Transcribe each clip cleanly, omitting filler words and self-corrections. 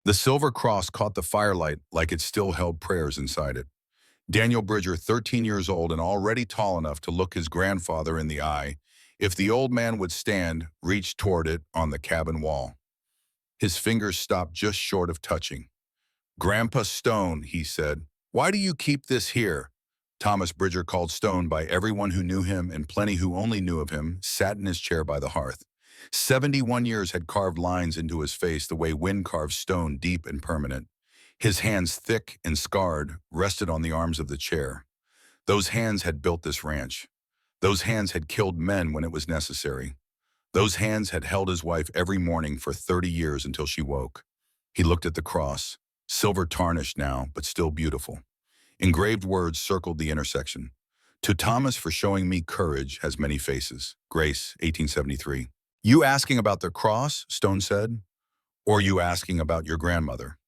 The silver cross caught the firelight like it still held prayers inside it. Daniel Bridger, 13 years old and already tall enough to look his grandfather in the eye, if the old man would stand, reached toward it on the cabin wall. His fingers stopped just short of touching. "Grandpa Stone," he said, "why do you keep this here?" Thomas Bridger, called Stone by everyone who knew him and plenty who only knew of him, sat in his chair by the hearth. 71 years had carved lines into his face the way wind carves stone, deep and permanent. His hands, thick and scarred, rested on the arms of the chair. Those hands had built this ranch. Those hands had killed men when it was necessary. Those hands had held his wife every morning for 30 years until she woke. He looked at the cross, silver tarnished now, but still beautiful. Engraved words circled the intersection. "To Thomas for showing me courage has many faces." Grace, 1873. "You asking about the cross?" Stone said. "Or you asking about your grandmother?"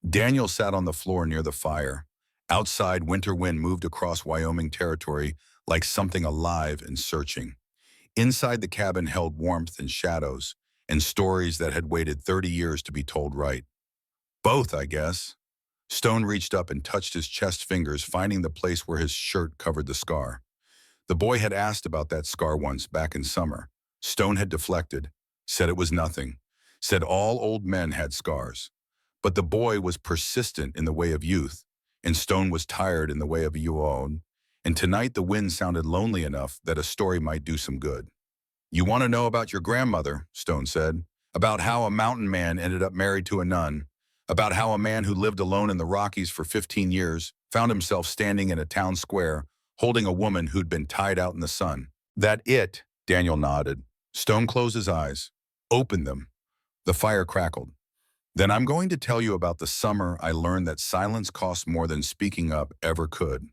Daniel sat on the floor near the fire. Outside, winter wind moved across Wyoming territory like something alive and searching. Inside, the cabin held warmth and shadows, and stories that had waited 30 years to be told right. "Both, I guess." Stone reached up and touched his chest fingers, finding the place where his shirt covered the scar. The boy had asked about that scar once, back in summer. Stone had deflected, said it was nothing, said all old men had scars. But the boy was persistent in the way of youth, and Stone was tired in the way of you own, and tonight the wind sounded lonely enough that a story might do some good. "You want to know about your grandmother," Stone said, "about how a mountain man ended up married to a nun, about how a man who lived alone in the Rockies for 15 years found himself standing in a town square holding a woman who'd been tied out in the sun." "That it?" Daniel nodded. Stone closed his eyes, opened them. The fire crackled. "Then I'm going to tell you about the summer I learned that silence costs more than speaking up ever could.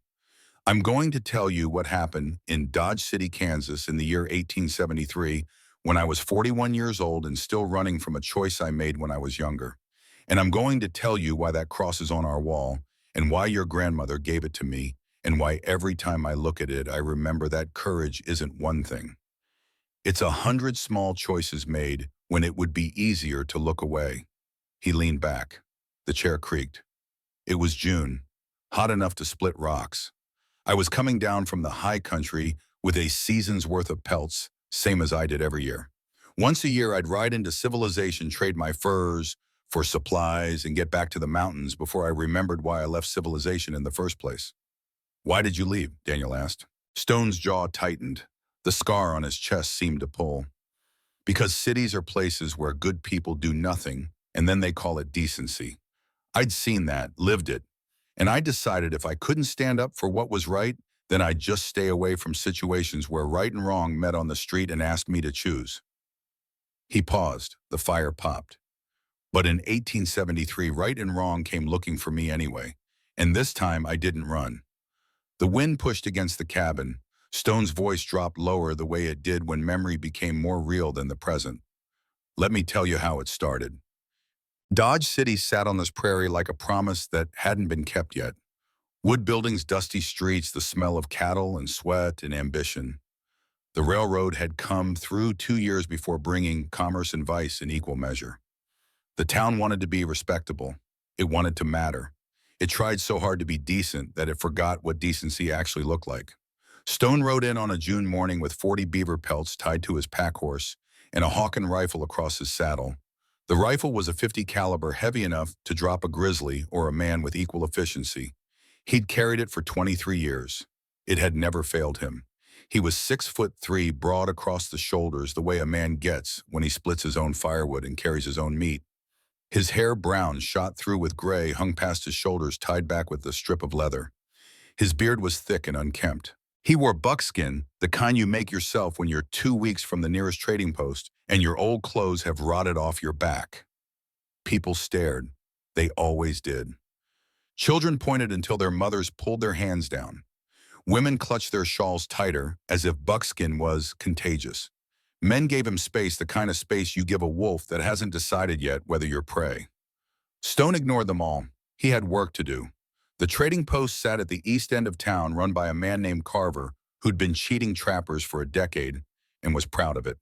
I'm going to tell you what happened in Dodge City, Kansas in the year 1873 when I was 41 years old and still running from a choice I made when I was younger. And I'm going to tell you why that cross is on our wall and why your grandmother gave it to me and why every time I look at it I remember that courage isn't one thing. It's 100 small choices made when it would be easier to look away." He leaned back. The chair creaked. It was June, hot enough to split rocks. I was coming down from the high country with a season's worth of pelts, same as I did every year. Once a year, I'd ride into civilization, trade my furs for supplies, and get back to the mountains before I remembered why I left civilization in the first place. "Why did you leave?" Daniel asked. Stone's jaw tightened. The scar on his chest seemed to pull. "Because cities are places where good people do nothing, and then they call it decency. I'd seen that, lived it, and I decided if I couldn't stand up for what was right, then I'd just stay away from situations where right and wrong met on the street and asked me to choose." He paused. The fire popped. "But in 1873, right and wrong came looking for me anyway, and this time I didn't run." The wind pushed against the cabin. Stone's voice dropped lower the way it did when memory became more real than the present. "Let me tell you how it started. Dodge City sat on this prairie like a promise that hadn't been kept yet. Wood buildings, dusty streets, the smell of cattle and sweat and ambition. The railroad had come through 2 years before, bringing commerce and vice in equal measure. The town wanted to be respectable. It wanted to matter. It tried so hard to be decent that it forgot what decency actually looked like. Stone rode in on a June morning with 40 beaver pelts tied to his pack horse and a Hawken rifle across his saddle. The rifle was a .50 caliber, heavy enough to drop a grizzly or a man with equal efficiency. He'd carried it for 23 years. It had never failed him. He was 6'3", broad across the shoulders the way a man gets when he splits his own firewood and carries his own meat. His hair, brown, shot through with gray, hung past his shoulders, tied back with a strip of leather. His beard was thick and unkempt. He wore buckskin, the kind you make yourself when you're 2 weeks from the nearest trading post and your old clothes have rotted off your back. People stared. They always did. Children pointed until their mothers pulled their hands down. Women clutched their shawls tighter, as if buckskin was contagious. Men gave him space, the kind of space you give a wolf that hasn't decided yet whether you're prey. Stone ignored them all. He had work to do. The trading post sat at the east end of town, run by a man named Carver, who'd been cheating trappers for a decade and was proud of it.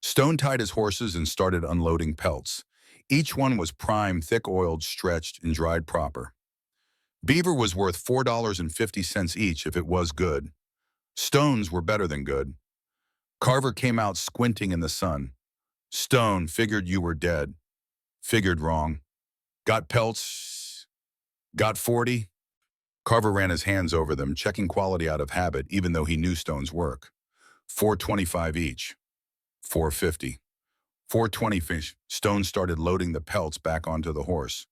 Stone tied his horses and started unloading pelts. Each one was prime, thick-oiled, stretched, and dried proper. Beaver was worth $4.50 each if it was good. Stones were better than good. Carver came out squinting in the sun. Stone, figured you were dead. Figured wrong. Got pelts? Got 40? Carver ran his hands over them, checking quality out of habit, even though he knew Stone's work. 425 each. 450. 420 fish. Stone started loading the pelts back onto the horse.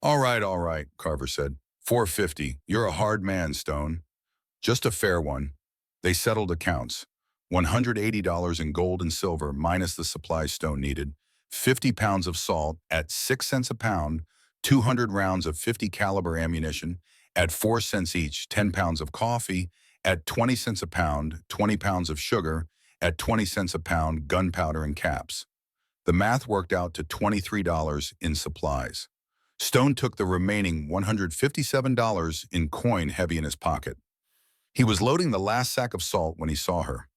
All right, Carver said. 450. You're a hard man, Stone. Just a fair one. They settled accounts. $180 in gold and silver minus the supplies Stone needed. 50 pounds of salt at 6 cents a pound, 200 rounds of 50 caliber ammunition at 4 cents each, 10 pounds of coffee at 20 cents a pound, 20 pounds of sugar at 20 cents a pound, gunpowder and caps. The math worked out to $23 in supplies. Stone took the remaining $157 in coin heavy in his pocket. He was loading the last sack of salt when he saw her.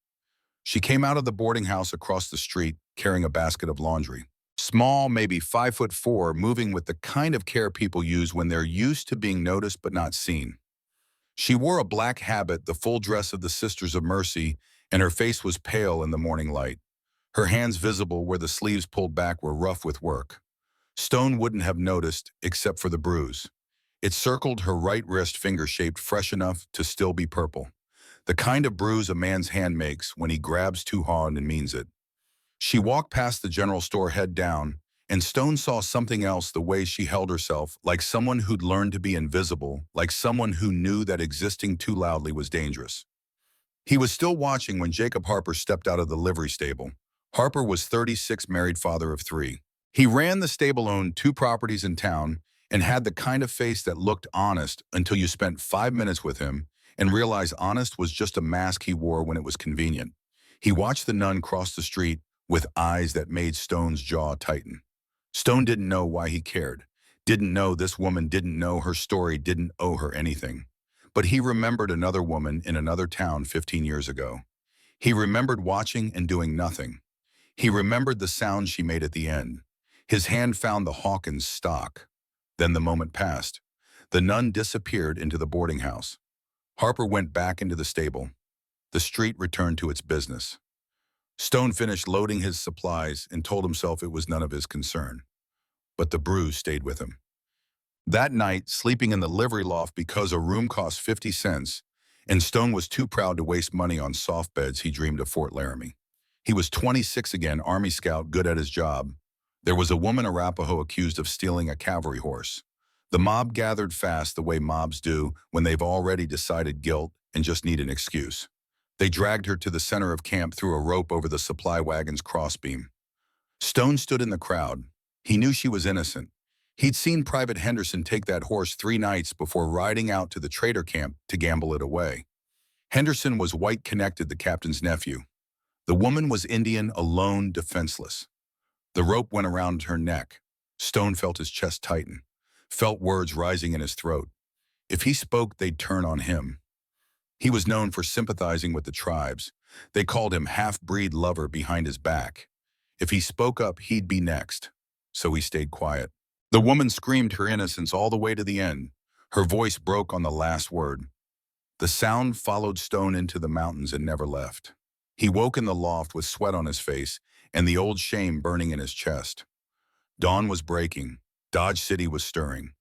She came out of the boarding house across the street carrying a basket of laundry. Small, maybe 5'4", moving with the kind of care people use when they're used to being noticed but not seen. She wore a black habit, the full dress of the Sisters of Mercy, and her face was pale in the morning light. Her hands visible where the sleeves pulled back were rough with work. Stone wouldn't have noticed except for the bruise. It circled her right wrist, finger-shaped, fresh enough to still be purple. The kind of bruise a man's hand makes when he grabs too hard and means it. She walked past the general store, head down, and Stone saw something else, the way she held herself, like someone who'd learned to be invisible, like someone who knew that existing too loudly was dangerous. He was still watching when Jacob Harper stepped out of the livery stable. Harper was 36, married, father of 3. He ran the stable, owned 2 properties in town, and had the kind of face that looked honest until you spent 5 minutes with him and realized honest was just a mask he wore when it was convenient. He watched the nun cross the street with eyes that made Stone's jaw tighten. Stone didn't know why he cared, didn't know this woman, didn't know her story, didn't owe her anything. But he remembered another woman in another town 15 years ago. He remembered watching and doing nothing. He remembered the sound she made at the end. His hand found the Hawkins stock. Then the moment passed. The nun disappeared into the boarding house. Harper went back into the stable. The street returned to its business. Stone finished loading his supplies and told himself it was none of his concern. But the bruise stayed with him. That night, sleeping in the livery loft because a room cost 50 cents, and Stone was too proud to waste money on soft beds, he dreamed of Fort Laramie. He was 26 again, Army Scout, good at his job. There was a woman Arapaho accused of stealing a cavalry horse. The mob gathered fast, the way mobs do when they've already decided guilt and just need an excuse. They dragged her to the center of camp, threw a rope over the supply wagon's crossbeam. Stone stood in the crowd. He knew she was innocent. He'd seen Private Henderson take that horse 3 nights before riding out to the trader camp to gamble it away. Henderson was white-connected, the captain's nephew. The woman was Indian, alone, defenseless. The rope went around her neck. Stone felt his chest tighten, felt words rising in his throat. If he spoke, they'd turn on him. He was known for sympathizing with the tribes. They called him half-breed lover behind his back. If he spoke up, he'd be next. So he stayed quiet. The woman screamed her innocence all the way to the end. Her voice broke on the last word. The sound followed Stone into the mountains and never left. He woke in the loft with sweat on his face and the old shame burning in his chest. Dawn was breaking. Dodge City was stirring.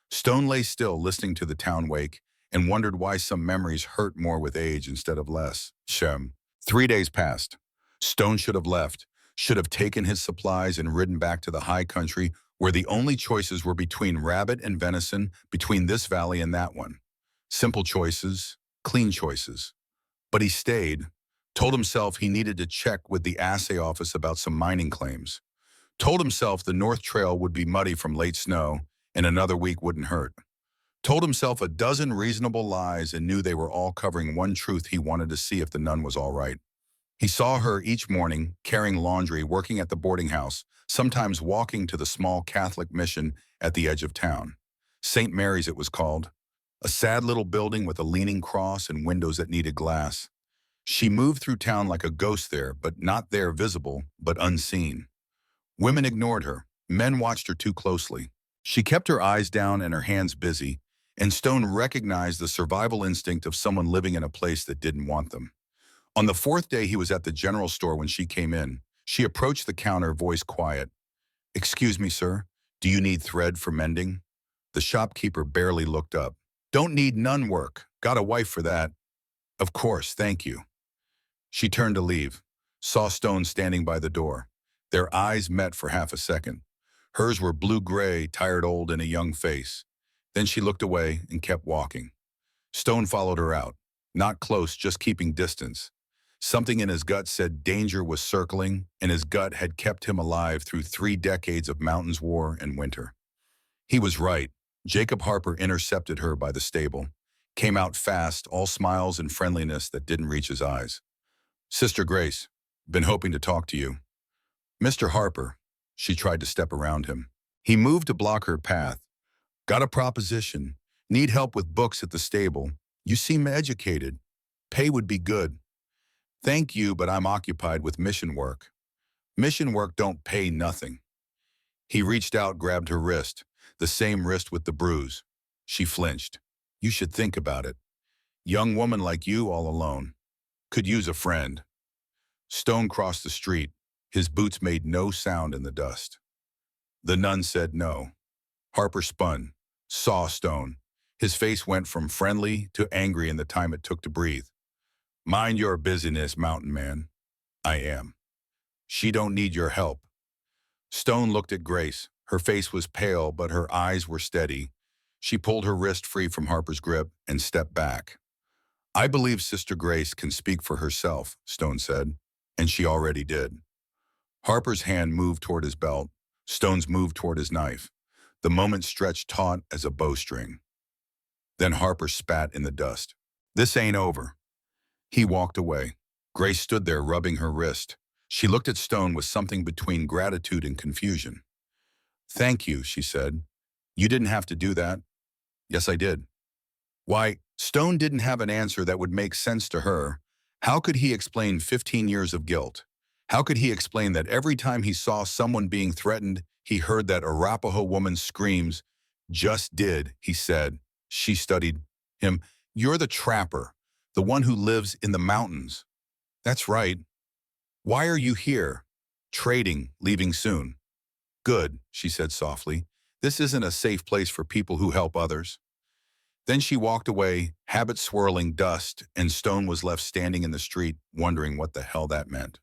Stone lay still, listening to the town wake, and wondered why some memories hurt more with age instead of less. 3 days passed. Stone should have left, should have taken his supplies and ridden back to the high country where the only choices were between rabbit and venison, between this valley and that one. Simple choices, clean choices. But he stayed, told himself he needed to check with the assay office about some mining claims. Told himself the North Trail would be muddy from late snow and another week wouldn't hurt. Told himself a dozen reasonable lies and knew they were all covering one truth: he wanted to see if the nun was all right. He saw her each morning, carrying laundry, working at the boarding house, sometimes walking to the small Catholic mission at the edge of town. St. Mary's it was called, a sad little building with a leaning cross and windows that needed glass. She moved through town like a ghost there, but not there visible, but unseen. Women ignored her. Men watched her too closely. She kept her eyes down and her hands busy, and Stone recognized the survival instinct of someone living in a place that didn't want them. On the fourth day he was at the general store when she came in. She approached the counter, voice quiet. "Excuse me, sir. Do you need thread for mending?" The shopkeeper barely looked up. "Don't need none work. Got a wife for that." "Of course, thank you." She turned to leave, saw Stone standing by the door. Their eyes met for half a second. Hers were blue-gray, tired old in a young face. Then she looked away and kept walking. Stone followed her out. Not close, just keeping distance. Something in his gut said danger was circling, and his gut had kept him alive through 3 decades of mountains war and winter. He was right. Jacob Harper intercepted her by the stable. Came out fast, all smiles and friendliness that didn't reach his eyes. "Sister Grace, been hoping to talk to you." "Mr. Harper." She tried to step around him. He moved to block her path. "Got a proposition. Need help with books at the stable. You seem educated. Pay would be good." "Thank you, but I'm occupied with mission work." "Mission work don't pay nothing." He reached out, grabbed her wrist, the same wrist with the bruise. She flinched. "You should think about it. Young woman like you all alone. Could use a friend." Stone crossed the street. His boots made no sound in the dust. The nun said no. Harper spun, saw Stone. His face went from friendly to angry in the time it took to breathe. "Mind your business, mountain man." "I am." "She don't need your help." Stone looked at Grace. Her face was pale, but her eyes were steady. She pulled her wrist free from Harper's grip and stepped back. "I believe Sister Grace can speak for herself," Stone said, and she already did. Harper's hand moved toward his belt. Stone's moved toward his knife. The moment stretched taut as a bowstring. Then Harper spat in the dust. "This ain't over." He walked away. Grace stood there rubbing her wrist. She looked at Stone with something between gratitude and confusion. "Thank you," she said. "You didn't have to do that." "Yes, I did." Why, Stone didn't have an answer that would make sense to her. How could he explain 15 years of guilt? How could he explain that every time he saw someone being threatened, he heard that Arapaho woman's screams? "Just did," he said. She studied him. "You're the trapper, the one who lives in the mountains." "That's right." "Why are you here?" "Trading, leaving soon." "Good," she said softly. "This isn't a safe place for people who help others." Then she walked away, habit swirling dust, and Stone was left standing in the street, wondering what the hell that meant.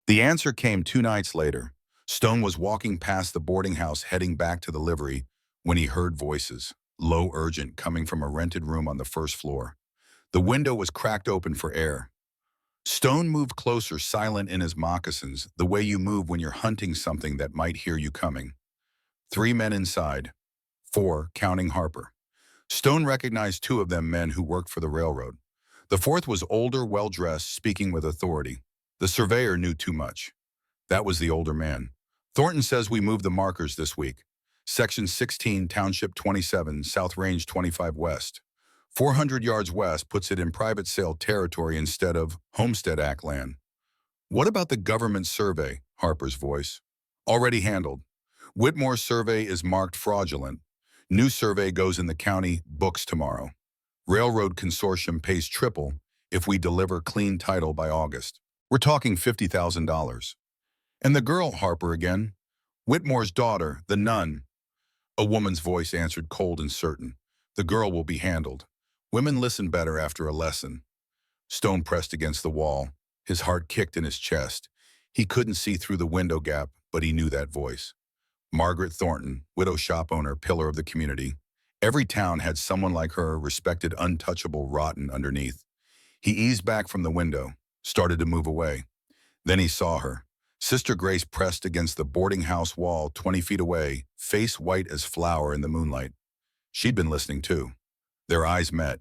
The answer came 2 nights later. Stone was walking past the boarding house heading back to the livery when he heard voices, low, urgent, coming from a rented room on the first floor. The window was cracked open for air. Stone moved closer, silent in his moccasins, the way you move when you're hunting something that might hear you coming. 3 men inside. 4, counting Harper. Stone recognized 2 of them men who worked for the railroad. The 4th was older, well-dressed, speaking with authority. The surveyor knew too much. That was the older man. "Thornton says we moved the markers this week. Section 16, Township 27, South Range 25 West. 400 yards west puts it in private sale territory instead of Homestead Act land." "What about the government survey?" Harper's voice. "Already handled. Whitmore's survey is marked fraudulent. New survey goes in the county books tomorrow. Railroad Consortium pays triple if we deliver clean title by August. We're talking $50,000. "And the girl," Harper again. "Whitmore's daughter, the nun." A woman's voice answered, cold and certain. "The girl will be handled. Women listen better after a lesson." Stone pressed against the wall. His heart kicked in his chest. He couldn't see through the window gap, but he knew that voice. Margaret Thornton, widow shop owner, pillar of the community. Every town had someone like her, respected, untouchable, rotten underneath. He eased back from the window, started to move away. Then he saw her. Sister Grace pressed against the boarding house wall 20 feet away, face white as flour in the moonlight. She'd been listening too. Their eyes met.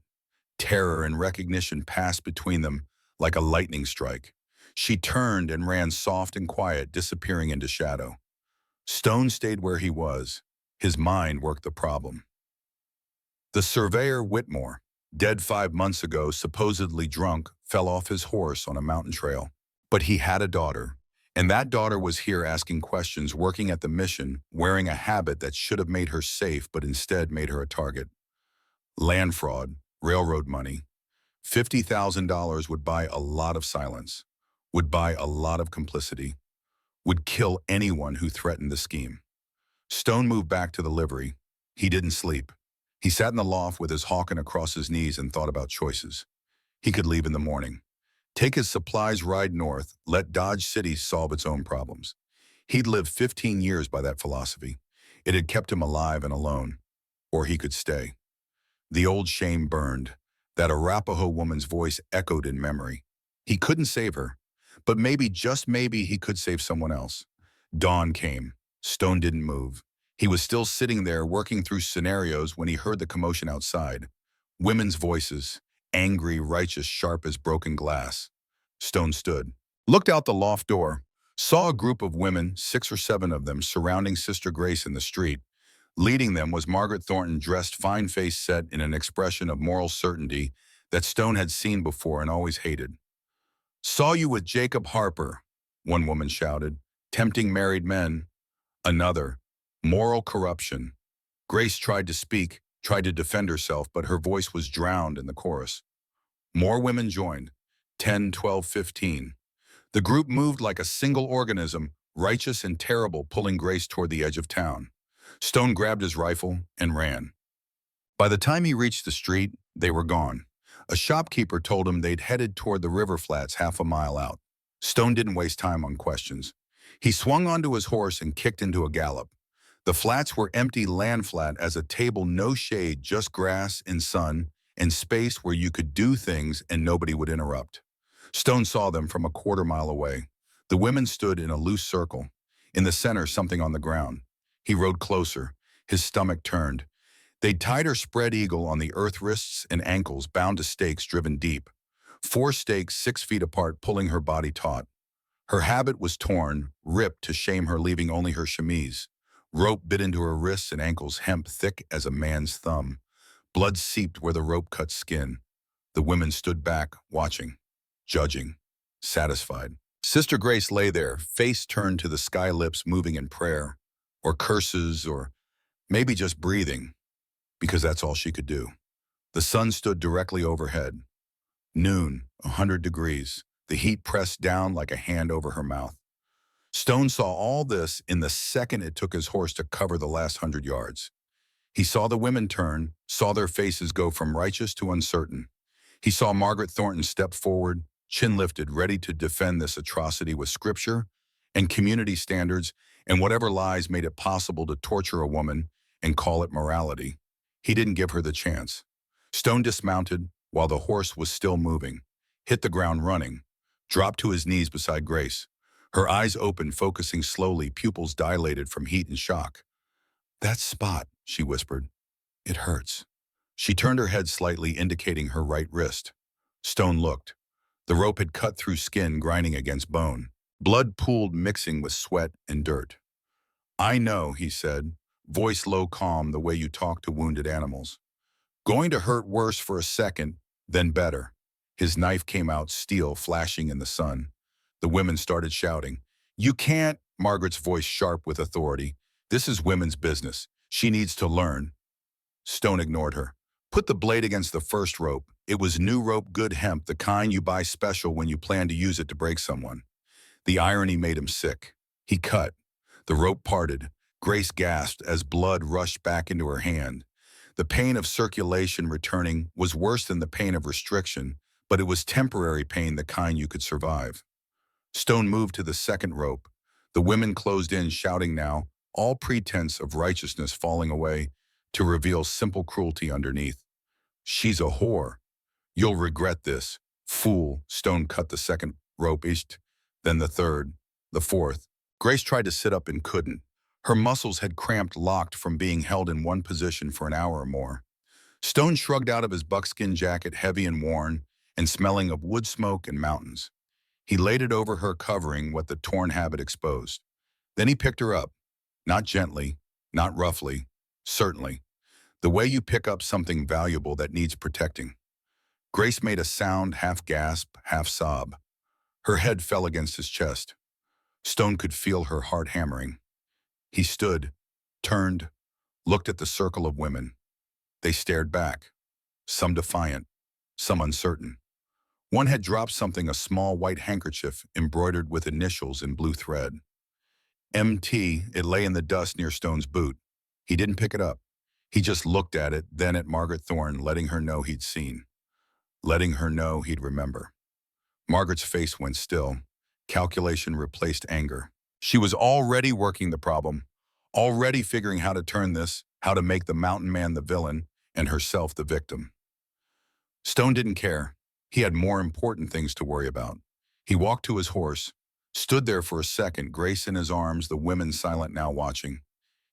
Terror and recognition passed between them like a lightning strike. She turned and ran soft and quiet, disappearing into shadow. Stone stayed where he was. His mind worked the problem. The surveyor Whitmore, dead 5 months ago, supposedly drunk, fell off his horse on a mountain trail. But he had a daughter, And that daughter was here asking questions, working at the mission, wearing a habit that should have made her safe but instead made her a target. Land fraud, railroad money. $50,000 would buy a lot of silence, would buy a lot of complicity, would kill anyone who threatened the scheme. Stone moved back to the livery. He didn't sleep. He sat in the loft with his Hawken across his knees and thought about choices. He could leave in the morning. Take his supplies, ride north, let Dodge City solve its own problems. He'd lived 15 years by that philosophy. It had kept him alive and alone. Or he could stay. The old shame burned. That Arapaho woman's voice echoed in memory. He couldn't save her, but maybe, just maybe, he could save someone else. Dawn came. Stone didn't move. He was still sitting there working through scenarios when he heard the commotion outside. Women's voices, angry, righteous, sharp as broken glass. Stone stood, looked out the loft door, saw a group of women, 6 or 7 of them, surrounding Sister Grace in the street. Leading them was Margaret Thornton, dressed, fine face set in an expression of moral certainty that Stone had seen before and always hated. "Saw you with Jacob Harper," one woman shouted. "Tempting married men." Another, "Moral corruption." Grace tried to speak, tried to defend herself, but her voice was drowned in the chorus. More women joined, 10, 12, 15. The group moved like a single organism, righteous and terrible, pulling Grace toward the edge of town. Stone grabbed his rifle and ran. By the time he reached the street, they were gone. A shopkeeper told him they'd headed toward the river flats half a mile out. Stone didn't waste time on questions. He swung onto his horse and kicked into a gallop. The flats were empty, land flat as a table, no shade, just grass and sun and space where you could do things and nobody would interrupt. Stone saw them from a quarter-mile away. The women stood in a loose circle. In the center, something on the ground. He rode closer. His stomach turned. They'd tied her spread eagle on the earth, wrists and ankles bound to stakes driven deep. 4 stakes 6 feet apart, pulling her body taut. Her habit was torn, ripped to shame her, leaving only her chemise. Rope bit into her wrists and ankles, hemp thick as a man's thumb. Blood seeped where the rope cut skin. The women stood back, watching, judging, satisfied. Sister Grace lay there, face turned to the sky, lips moving in prayer, or curses, or maybe just breathing, because that's all she could do. The sun stood directly overhead. Noon, 100 degrees. The heat pressed down like a hand over her mouth. Stone saw all this in the second it took his horse to cover the last 100 yards. He saw the women turn, saw their faces go from righteous to uncertain. He saw Margaret Thornton step forward, chin lifted, ready to defend this atrocity with scripture and community standards and whatever lies made it possible to torture a woman and call it morality. He didn't give her the chance. Stone dismounted while the horse was still moving, hit the ground running, dropped to his knees beside Grace. Her eyes opened, focusing slowly, pupils dilated from heat and shock. "That spot," she whispered. "It hurts." She turned her head slightly, indicating her right wrist. Stone looked. The rope had cut through skin, grinding against bone. Blood pooled, mixing with sweat and dirt. "I know," he said, voice low, calm, the way you talk to wounded animals. "Going to hurt worse for a second, then better." His knife came out, steel flashing in the sun. The women started shouting. "You can't," Margaret's voice sharp with authority. "This is women's business. She needs to learn." Stone ignored her. "Put the blade against the first rope. It was new rope, good hemp, the kind you buy special when you plan to use it to break someone." The irony made him sick. He cut. The rope parted. Grace gasped as blood rushed back into her hand. The pain of circulation returning was worse than the pain of restriction, but it was temporary pain, the kind you could survive. Stone moved to the second rope. The women closed in, shouting now, all pretense of righteousness falling away, to reveal simple cruelty underneath. "She's a whore. You'll regret this. Fool." Stone cut the second rope, then the third, the fourth. Grace tried to sit up and couldn't. Her muscles had cramped, locked from being held in one position for an hour or more. Stone shrugged out of his buckskin jacket, heavy and worn, and smelling of wood smoke and mountains. He laid it over her, covering what the torn habit exposed. Then he picked her up. Not gently, not roughly, certainly. The way you pick up something valuable that needs protecting. Grace made a sound, half gasp, half sob. Her head fell against his chest. Stone could feel her heart hammering. He stood, turned, looked at the circle of women. They stared back, some defiant, some uncertain. One had dropped something, a small white handkerchief embroidered with initials in blue thread. MT, it lay in the dust near Stone's boot. He didn't pick it up. He just looked at it, then at Margaret Thorne, letting her know he'd seen, letting her know he'd remember. Margaret's face went still. Calculation replaced anger. She was already working the problem, already figuring how to turn this, how to make the mountain man the villain and herself the victim. Stone didn't care. He had more important things to worry about. He walked to his horse, stood there for a second, Grace in his arms, the women silent now watching.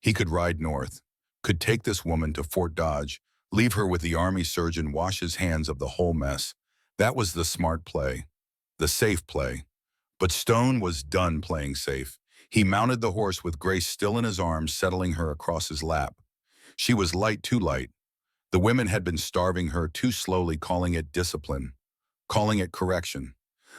He could ride north, could take this woman to Fort Dodge, leave her with the army surgeon, wash his hands of the whole mess. That was the smart play, the safe play. But Stone was done playing safe. He mounted the horse with Grace still in his arms, settling her across his lap. She was light, too light. The women had been starving her too slowly, calling it discipline, calling it correction.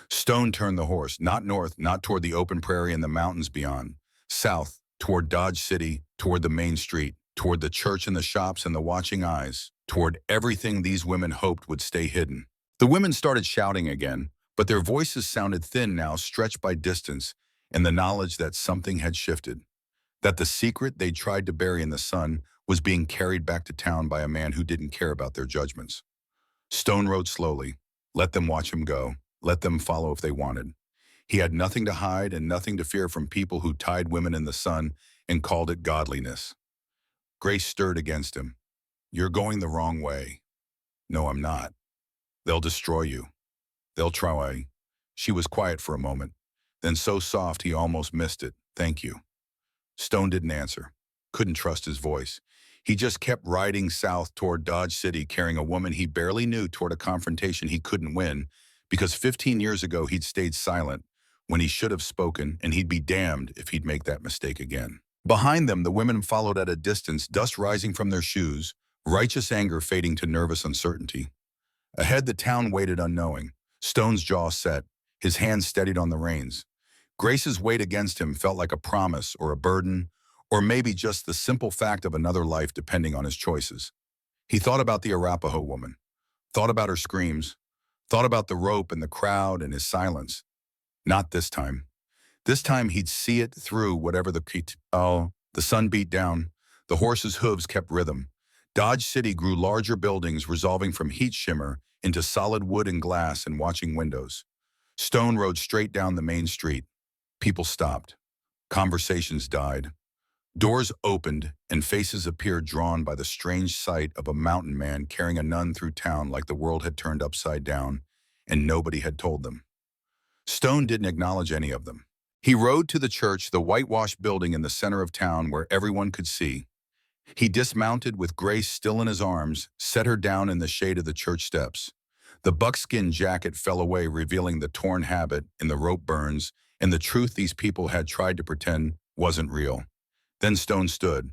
Stone turned the horse, not north, not toward the open prairie and the mountains beyond, south, toward Dodge City, toward the main street, toward the church and the shops and the watching eyes, toward everything these women hoped would stay hidden. The women started shouting again, but their voices sounded thin now, stretched by distance and the knowledge that something had shifted, that the secret they tried to bury in the sun was being carried back to town by a man who didn't care about their judgments. Stone rode slowly. Let them watch him go. Let them follow if they wanted. He had nothing to hide and nothing to fear from people who tied women in the sun and called it godliness. Grace stirred against him. You're going the wrong way. No, I'm not. They'll destroy you. They'll try. She was quiet for a moment, then so soft he almost missed it. Thank you. Stone didn't answer. Couldn't trust his voice. He just kept riding south toward Dodge City, carrying a woman he barely knew, toward a confrontation he couldn't win, because 15 years ago he'd stayed silent when he should have spoken, and he'd be damned if he'd make that mistake again. Behind them, the women followed at a distance, dust rising from their shoes, righteous anger fading to nervous uncertainty. Ahead, the town waited unknowing. Stone's jaw set, his hands steadied on the reins. Grace's weight against him felt like a promise or a burden, or maybe just the simple fact of another life depending on his choices. He thought about the Arapaho woman, thought about her screams, thought about the rope and the crowd and his silence. Not this time. This time he'd see it through whatever the sun beat down. The horse's hooves kept rhythm. Dodge City grew larger buildings, resolving from heat shimmer into solid wood and glass and watching windows. Stone rode straight down the main street. People stopped. Conversations died. Doors opened and faces appeared, drawn by the strange sight of a mountain man carrying a nun through town like the world had turned upside down and nobody had told them. Stone didn't acknowledge any of them. He rode to the church, the whitewashed building in the center of town where everyone could see. He dismounted with Grace still in his arms, set her down in the shade of the church steps. The buckskin jacket fell away, revealing the torn habit and the rope burns and the truth these people had tried to pretend wasn't real. Then Stone stood,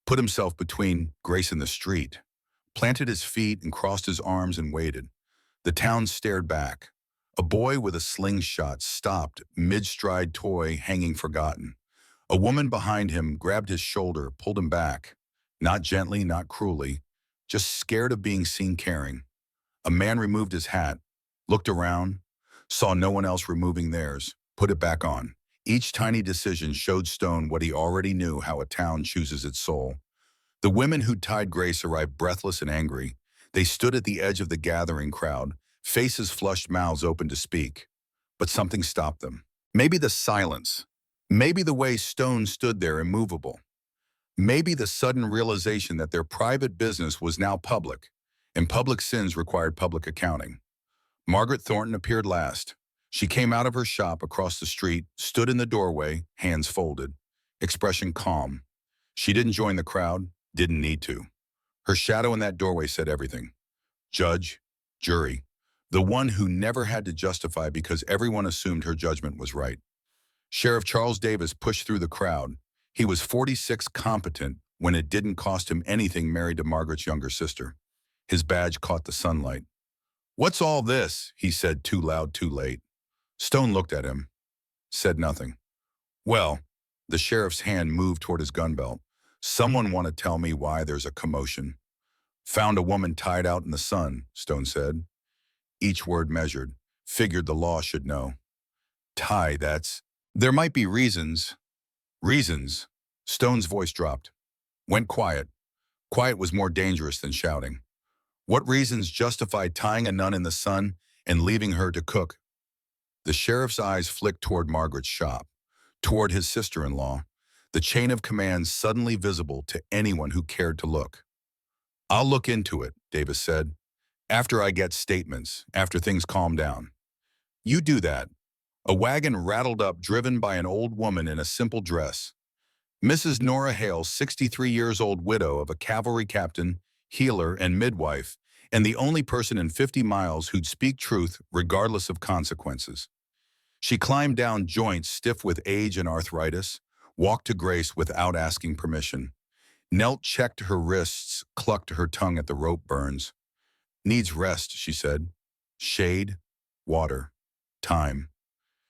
put himself between Grace and the street, planted his feet and crossed his arms and waited. The town stared back. A boy with a slingshot stopped, mid-stride, toy hanging forgotten. A woman behind him grabbed his shoulder, pulled him back. Not gently, not cruelly, just scared of being seen caring. A man removed his hat, looked around, saw no one else removing theirs, put it back on. Each tiny decision showed Stone what he already knew: how a town chooses its soul. The women who tied Grace arrived breathless and angry. They stood at the edge of the gathering crowd, faces flushed, mouths open to speak. But something stopped them. Maybe the silence. Maybe the way Stone stood there immovable. Maybe the sudden realization that their private business was now public, and public sins required public accounting. Margaret Thornton appeared last. She came out of her shop across the street, stood in the doorway, hands folded, expression calm. She didn't join the crowd, didn't need to. Her shadow in that doorway said everything. Judge, jury, the one who never had to justify because everyone assumed her judgment was right. Sheriff Charles Davis pushed through the crowd. He was 46, competent when it didn't cost him anything, married to Margaret's younger sister. His badge caught the sunlight. "What's all this?" he said, too loud, too late. Stone looked at him, said nothing. Well, the sheriff's hand moved toward his gun belt. Someone want to tell me why there's a commotion. Found a woman tied out in the sun, Stone said. Each word measured. Figured the law should know. Tie, that's... There might be reasons. Reasons. Stone's voice dropped. Went quiet. Quiet was more dangerous than shouting. What reasons justified tying a nun in the sun and leaving her to cook? The sheriff's eyes flicked toward Margaret's shop, toward his sister-in-law, the chain of command suddenly visible to anyone who cared to look. I'll look into it, Davis said. After I get statements, after things calm down. You do that. A wagon rattled up, driven by an old woman in a simple dress. Mrs. Nora Hale, 63 years old, widow of a cavalry captain, healer, and midwife, and the only person in 50 miles who'd speak truth regardless of consequences. She climbed down joints stiff with age and arthritis, walked to Grace without asking permission, knelt, checked her wrists, clucked her tongue at the rope burns. Needs rest, she said. Shade, water, time.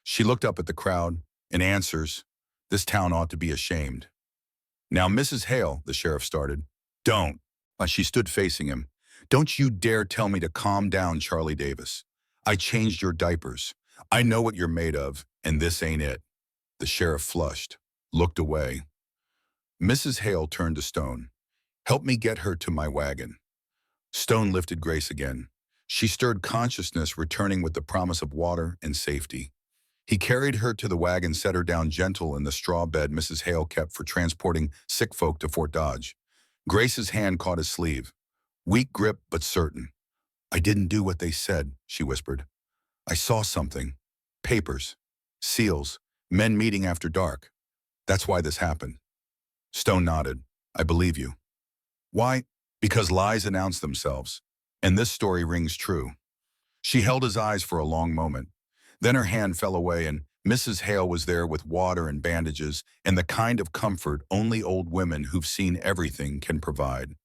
She looked up at the crowd, and answers, this town ought to be ashamed. Now, Mrs. Hale, the sheriff started. Don't. She stood facing him. Don't you dare tell me to calm down, Charlie Davis. I changed your diapers. I know what you're made of, and this ain't it. The sheriff flushed, looked away. Mrs. Hale turned to Stone. Help me get her to my wagon. Stone lifted Grace again. She stirred consciousness, returning with the promise of water and safety. He carried her to the wagon, set her down gentle in the straw bed Mrs. Hale kept for transporting sick folk to Fort Dodge. Grace's hand caught his sleeve. Weak grip, but certain. I didn't do what they said, she whispered. I saw something. Papers. Seals. Men meeting after dark. That's why this happened. Stone nodded. I believe you. Why? Because lies announce themselves. And this story rings true. She held his eyes for a long moment. Then her hand fell away, and Mrs. Hale was there with water and bandages and the kind of comfort only old women who've seen everything can provide.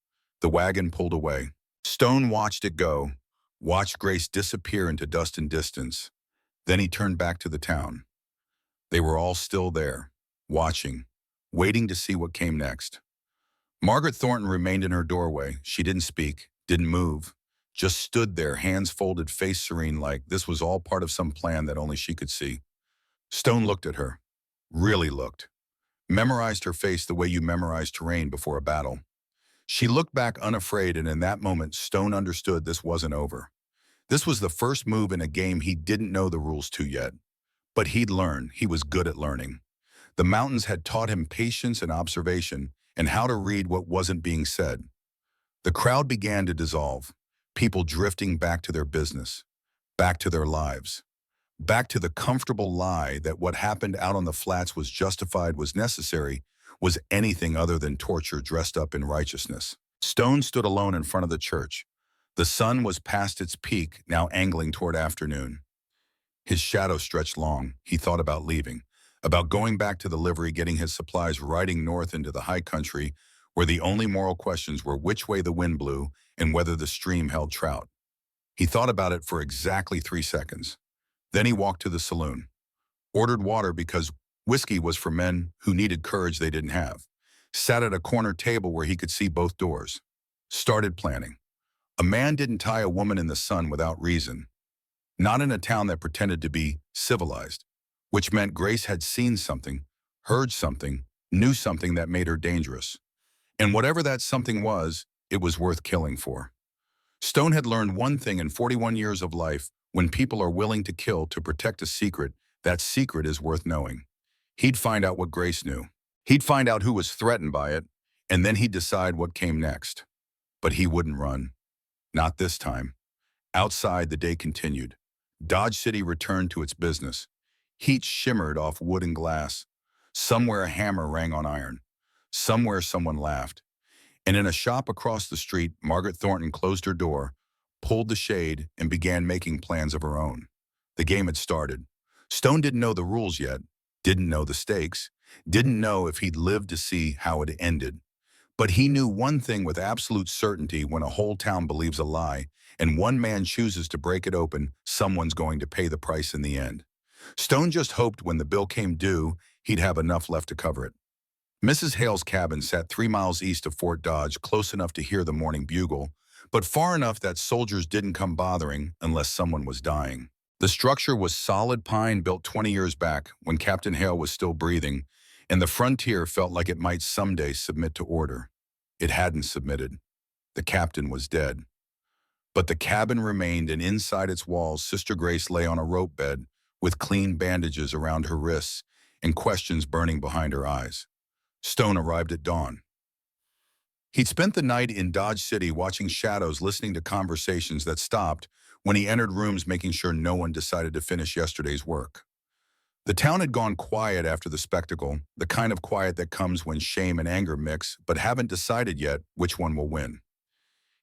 The wagon pulled away. Stone watched it go, watched Grace disappear into dust and distance. Then he turned back to the town. They were all still there, watching, waiting to see what came next. Margaret Thornton remained in her doorway. She didn't speak, didn't move. Just stood there, hands folded, face serene, like this was all part of some plan that only she could see. Stone looked at her. Really looked. Memorized her face the way you memorize terrain before a battle. She looked back unafraid, and in that moment, Stone understood this wasn't over. This was the first move in a game he didn't know the rules to yet. But he'd learn. He was good at learning. The mountains had taught him patience and observation, and how to read what wasn't being said. The crowd began to dissolve. People drifting back to their business, back to their lives, back to the comfortable lie that what happened out on the flats was justified, was necessary, was anything other than torture dressed up in righteousness. Stone stood alone in front of the church. The sun was past its peak, now angling toward afternoon. His shadow stretched long. He thought about leaving, about going back to the livery, getting his supplies, riding north into the high country, where the only moral questions were which way the wind blew and whether the stream held trout. He thought about it for exactly 3 seconds. Then he walked to the saloon, ordered water because whiskey was for men who needed courage they didn't have, sat at a corner table where he could see both doors, started planning. A man didn't tie a woman in the sun without reason, not in a town that pretended to be civilized, which meant Grace had seen something, heard something, knew something that made her dangerous. And whatever that something was, it was worth killing for. Stone had learned one thing in 41 years of life: when people are willing to kill to protect a secret, that secret is worth knowing. He'd find out what Grace knew. He'd find out who was threatened by it, and then he'd decide what came next. But he wouldn't run. Not this time. Outside, the day continued. Dodge City returned to its business. Heat shimmered off wood and glass. Somewhere a hammer rang on iron. Somewhere someone laughed. And in a shop across the street, Margaret Thornton closed her door, pulled the shade, and began making plans of her own. The game had started. Stone didn't know the rules yet, didn't know the stakes, didn't know if he'd lived to see how it ended. But he knew one thing with absolute certainty: when a whole town believes a lie, and one man chooses to break it open, someone's going to pay the price in the end. Stone just hoped when the bill came due, he'd have enough left to cover it. Mrs. Hale's cabin sat 3 miles east of Fort Dodge, close enough to hear the morning bugle, but far enough that soldiers didn't come bothering unless someone was dying. The structure was solid pine built 20 years back when Captain Hale was still breathing, and the frontier felt like it might someday submit to order. It hadn't submitted. The captain was dead. But the cabin remained, and inside its walls, Sister Grace lay on a rope bed with clean bandages around her wrists and questions burning behind her eyes. Stone arrived at dawn. He'd spent the night in Dodge City watching shadows, listening to conversations that stopped when he entered rooms, making sure no one decided to finish yesterday's work. The town had gone quiet after the spectacle, the kind of quiet that comes when shame and anger mix, but haven't decided yet which one will win.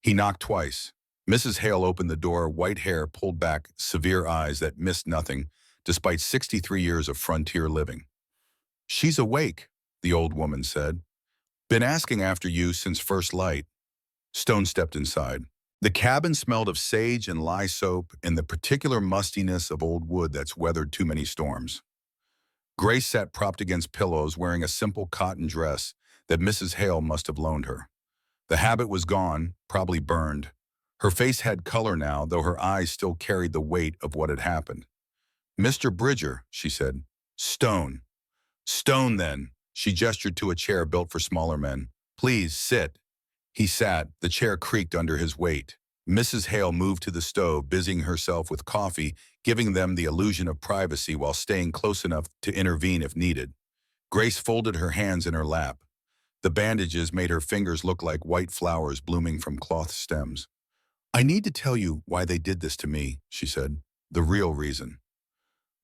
He knocked twice. Mrs. Hale opened the door, white hair pulled back, severe eyes that missed nothing, despite 63 years of frontier living. "She's awake," the old woman said. "Been asking after you since first light." Stone stepped inside. The cabin smelled of sage and lye soap and the particular mustiness of old wood that's weathered too many storms. Grace sat propped against pillows, wearing a simple cotton dress that Mrs. Hale must have loaned her. The habit was gone, probably burned. Her face had color now, though her eyes still carried the weight of what had happened. "Mr. Bridger," she said. "Stone." "Stone, then." She gestured to a chair built for smaller men. "Please, sit." He sat. The chair creaked under his weight. Mrs. Hale moved to the stove, busying herself with coffee, giving them the illusion of privacy while staying close enough to intervene if needed. Grace folded her hands in her lap. The bandages made her fingers look like white flowers blooming from cloth stems. "I need to tell you why they did this to me," she said. "The real reason."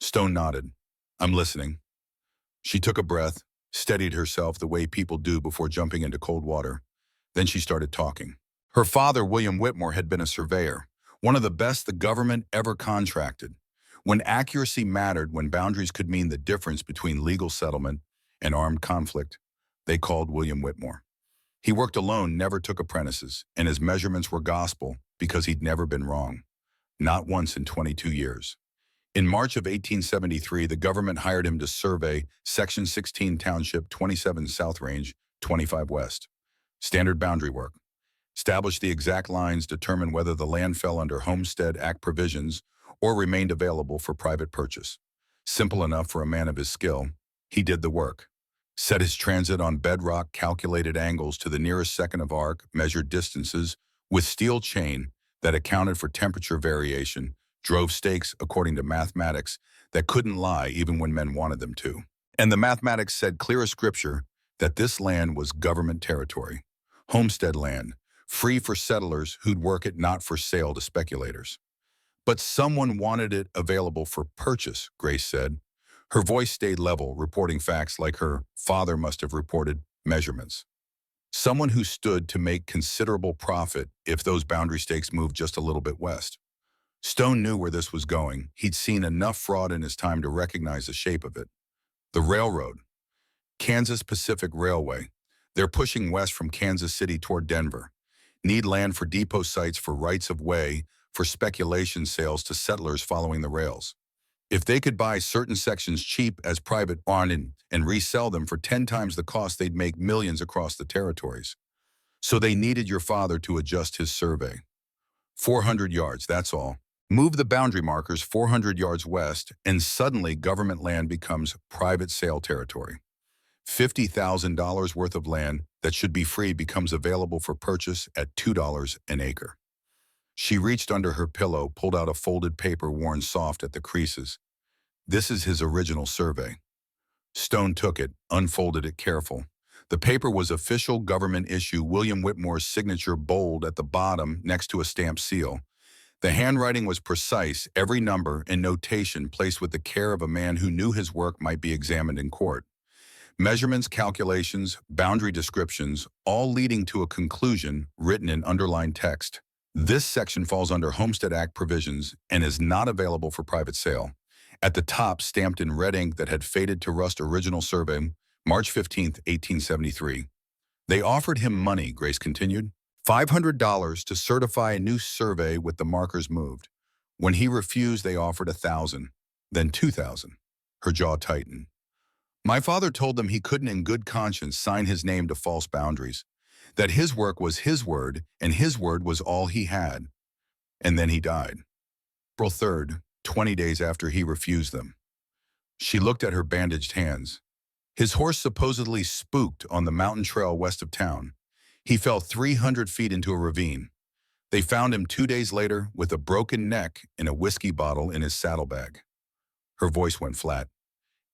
Stone nodded. "I'm listening." She took a breath, steadied herself the way people do before jumping into cold water. Then she started talking. Her father, William Whitmore, had been a surveyor, one of the best the government ever contracted. When accuracy mattered, when boundaries could mean the difference between legal settlement and armed conflict, they called William Whitmore. He worked alone, never took apprentices, and his measurements were gospel because he'd never been wrong. Not once in 22 years. In March of 1873, the government hired him to survey Section 16 Township 27 South Range, 25 West. Standard boundary work. Establish the exact lines, determine whether the land fell under Homestead Act provisions or remained available for private purchase. Simple enough for a man of his skill. He did the work. Set his transit on bedrock, calculated angles to the nearest second of arc, measured distances with steel chain that accounted for temperature variation, drove stakes according to mathematics that couldn't lie even when men wanted them to. And the mathematics said clear as scripture that this land was government territory, homestead land, free for settlers who'd work it, not for sale to speculators. But someone wanted it available for purchase, Grace said. Her voice stayed level, reporting facts like her father must have reported measurements. Someone who stood to make considerable profit if those boundary stakes moved just a little bit west. Stone knew where this was going. He'd seen enough fraud in his time to recognize the shape of it. The railroad. Kansas Pacific Railway. They're pushing west from Kansas City toward Denver. Need land for depot sites, for rights of way, for speculation sales to settlers following the rails. If they could buy certain sections cheap as private on and resell them for 10 times the cost, they'd make millions across the territories. So they needed your father to adjust his survey. 400 yards, that's all. Move the boundary markers 400 yards west, and suddenly government land becomes private sale territory. $50,000 worth of land that should be free becomes available for purchase at $2 an acre. She reached under her pillow, pulled out a folded paper worn soft at the creases. This is his original survey. Stone took it, unfolded it careful. The paper was official government issue, William Whitmore's signature bold at the bottom next to a stamped seal. The handwriting was precise, every number and notation placed with the care of a man who knew his work might be examined in court. Measurements, calculations, boundary descriptions, all leading to a conclusion written in underlined text. This section falls under Homestead Act provisions and is not available for private sale. At the top, stamped in red ink that had faded to rust, original survey, March 15, 1873. They offered him money, Grace continued. $500 to certify a new survey with the markers moved. When he refused, they offered $1,000, then $2,000. Her jaw tightened. My father told them he couldn't in good conscience sign his name to false boundaries, that his work was his word and his word was all he had. And then he died. April 3rd, 20 days after he refused them. She looked at her bandaged hands. His horse supposedly spooked on the mountain trail west of town. He fell 300 feet into a ravine. They found him 2 days later with a broken neck and a whiskey bottle in his saddlebag. Her voice went flat.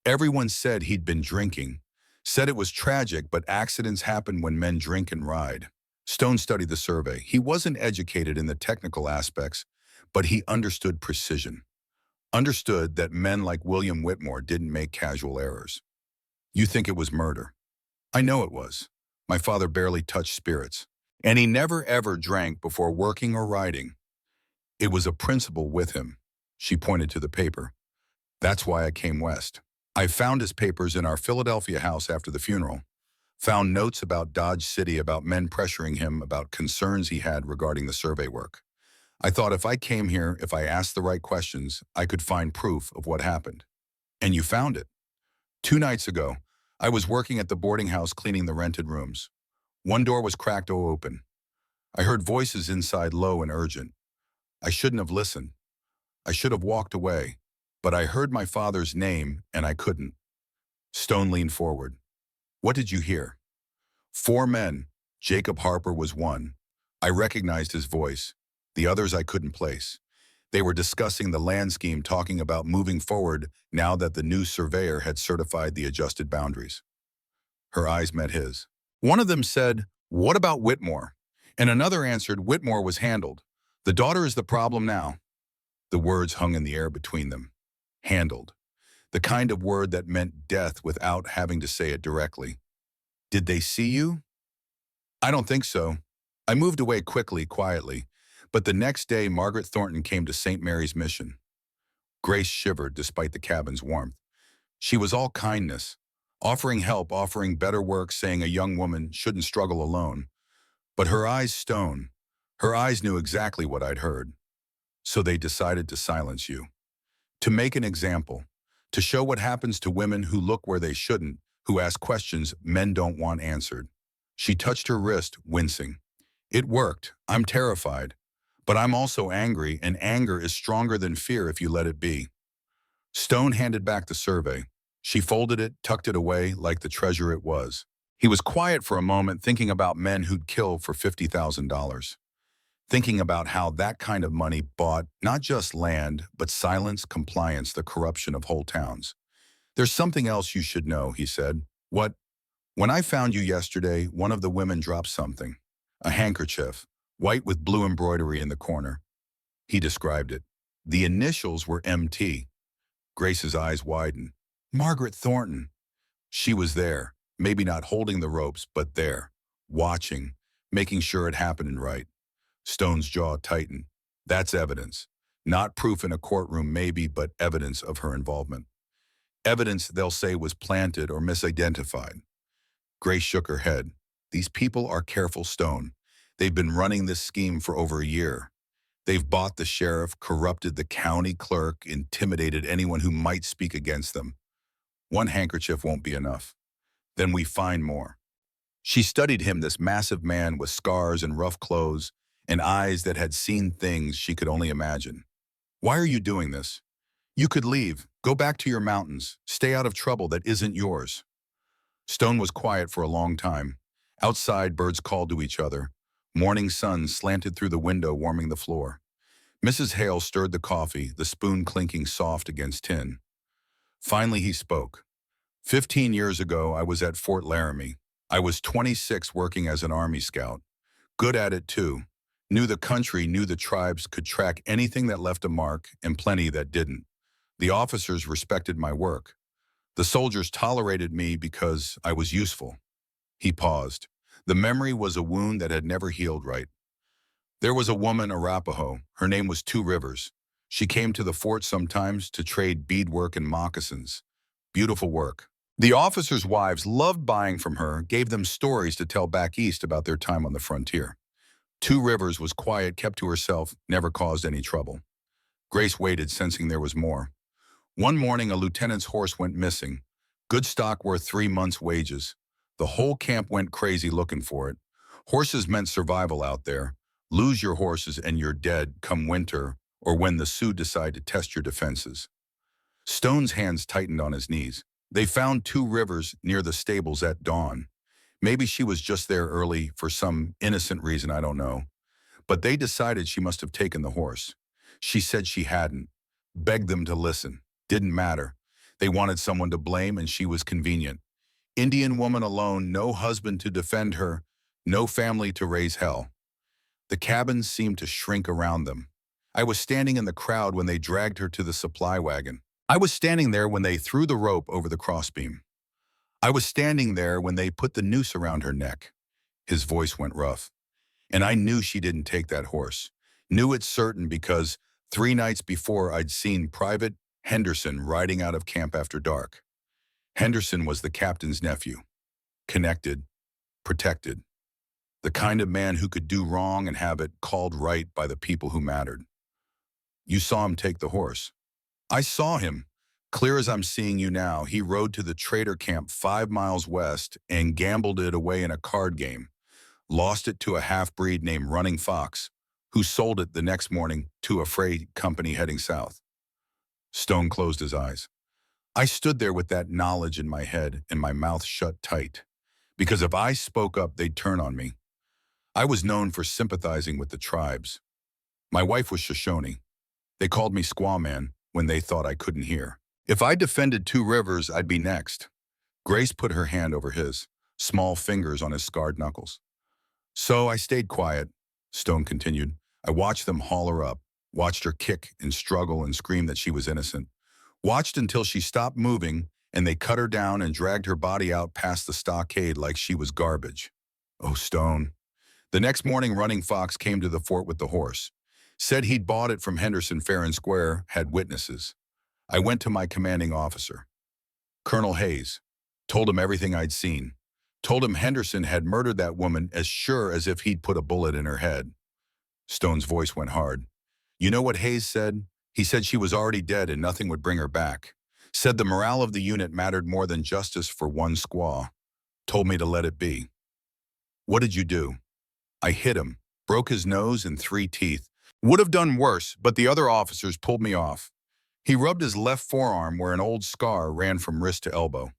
Everyone said he'd been drinking, said it was tragic, but accidents happen when men drink and ride. Stone studied the survey. He wasn't educated in the technical aspects, but he understood precision. Understood that men like William Whitmore didn't make casual errors. You think it was murder? I know it was. My father barely touched spirits, and he never ever drank before working or riding. It was a principle with him. She pointed to the paper. That's why I came west. I found his papers in our Philadelphia house after the funeral. Found notes about Dodge City, about men pressuring him, about concerns he had regarding the survey work. I thought if I came here, if I asked the right questions, I could find proof of what happened. And you found it. 2 nights ago, I was working at the boarding house cleaning the rented rooms. One door was cracked open. I heard voices inside, low and urgent. I shouldn't have listened. I should have walked away. But I heard my father's name, and I couldn't. Stone leaned forward. What did you hear? 4 men. Jacob Harper was one. I recognized his voice. The others I couldn't place. They were discussing the land scheme, talking about moving forward now that the new surveyor had certified the adjusted boundaries. Her eyes met his. One of them said, "What about Whitmore?" And another answered, "Whitmore was handled. The daughter is the problem now." The words hung in the air between them. Handled. The kind of word that meant death without having to say it directly. Did they see you? I don't think so. I moved away quickly, quietly. But the next day, Margaret Thornton came to St. Mary's Mission. Grace shivered despite the cabin's warmth. She was all kindness, offering help, offering better work, saying a young woman shouldn't struggle alone. But her eyes stone. Her eyes knew exactly what I'd heard. So they decided to silence you. To make an example. To show what happens to women who look where they shouldn't, who ask questions men don't want answered. She touched her wrist, wincing. It worked. I'm terrified. But I'm also angry, and anger is stronger than fear if you let it be. Stone handed back the survey. She folded it, tucked it away like the treasure it was. He was quiet for a moment, thinking about men who'd kill for $50,000. Thinking about how that kind of money bought not just land, but silence, compliance, the corruption of whole towns. There's something else you should know, he said. What? When I found you yesterday, one of the women dropped something. A handkerchief, white with blue embroidery in the corner. He described it. The initials were MT. Grace's eyes widened. Margaret Thornton. She was there, maybe not holding the ropes, but there, watching, making sure it happened right. Stone's jaw tightened. That's evidence. Not proof in a courtroom maybe, but evidence of her involvement. Evidence they'll say was planted or misidentified. Grace shook her head. These people are careful, Stone. They've been running this scheme for over a year. They've bought the sheriff, corrupted the county clerk, intimidated anyone who might speak against them. One handkerchief won't be enough. Then we find more. She studied him, this massive man with scars and rough clothes, and eyes that had seen things she could only imagine. Why are you doing this? You could leave, go back to your mountains, stay out of trouble that isn't yours. Stone was quiet for a long time. Outside, birds called to each other. Morning sun slanted through the window, warming the floor. Mrs. Hale stirred the coffee, the spoon clinking soft against tin. Finally, he spoke. 15 years ago, I was at Fort Laramie. I was 26 working as an Army scout. Good at it, too. Knew the country, knew the tribes, could track anything that left a mark and plenty that didn't. The officers respected my work. The soldiers tolerated me because I was useful. He paused. The memory was a wound that had never healed right. There was a woman, Arapaho. Her name was Two Rivers. She came to the fort sometimes to trade beadwork and moccasins. Beautiful work. The officers' wives loved buying from her, gave them stories to tell back east about their time on the frontier. Two Rivers was quiet, kept to herself, never caused any trouble. Grace waited, sensing there was more. One morning, a lieutenant's horse went missing. Good stock worth 3 months' wages. The whole camp went crazy looking for it. Horses meant survival out there. Lose your horses and you're dead come winter or when the Sioux decide to test your defenses. Stone's hands tightened on his knees. They found 2 rivers near the stables at dawn. Maybe she was just there early for some innocent reason, I don't know. But they decided she must have taken the horse. She said she hadn't. Begged them to listen. Didn't matter. They wanted someone to blame and she was convenient. Indian woman alone, no husband to defend her, no family to raise hell. The cabins seemed to shrink around them. I was standing in the crowd when they dragged her to the supply wagon. I was standing there when they threw the rope over the crossbeam. I was standing there when they put the noose around her neck. His voice went rough. And I knew she didn't take that horse. Knew it certain because 3 nights before I'd seen Private Henderson riding out of camp after dark. Henderson was the captain's nephew. Connected, protected. The kind of man who could do wrong and have it called right by the people who mattered. You saw him take the horse. I saw him. Clear as I'm seeing you now, he rode to the trader camp 5 miles west and gambled it away in a card game. Lost it to a half-breed named Running Fox, who sold it the next morning to a freight company heading south. Stone closed his eyes. I stood there with that knowledge in my head and my mouth shut tight, because if I spoke up, they'd turn on me. I was known for sympathizing with the tribes. My wife was Shoshone. They called me Squaw Man when they thought I couldn't hear. If I defended 2 rivers, I'd be next. Grace put her hand over his, small fingers on his scarred knuckles. So I stayed quiet, Stone continued. I watched them haul her up, watched her kick and struggle and scream that she was innocent. Watched until she stopped moving and they cut her down and dragged her body out past the stockade like she was garbage. Oh, Stone. The next morning, Running Fox came to the fort with the horse. Said he'd bought it from Henderson fair and square, had witnesses. I went to my commanding officer, Colonel Hayes, told him everything I'd seen. Told him Henderson had murdered that woman as sure as if he'd put a bullet in her head. Stone's voice went hard. You know what Hayes said? He said she was already dead and nothing would bring her back. Said the morale of the unit mattered more than justice for one squaw. Told me to let it be. What did you do? I hit him, broke his nose and 3 teeth. Would have done worse, but the other officers pulled me off. He rubbed his left forearm where an old scar ran from wrist to elbow.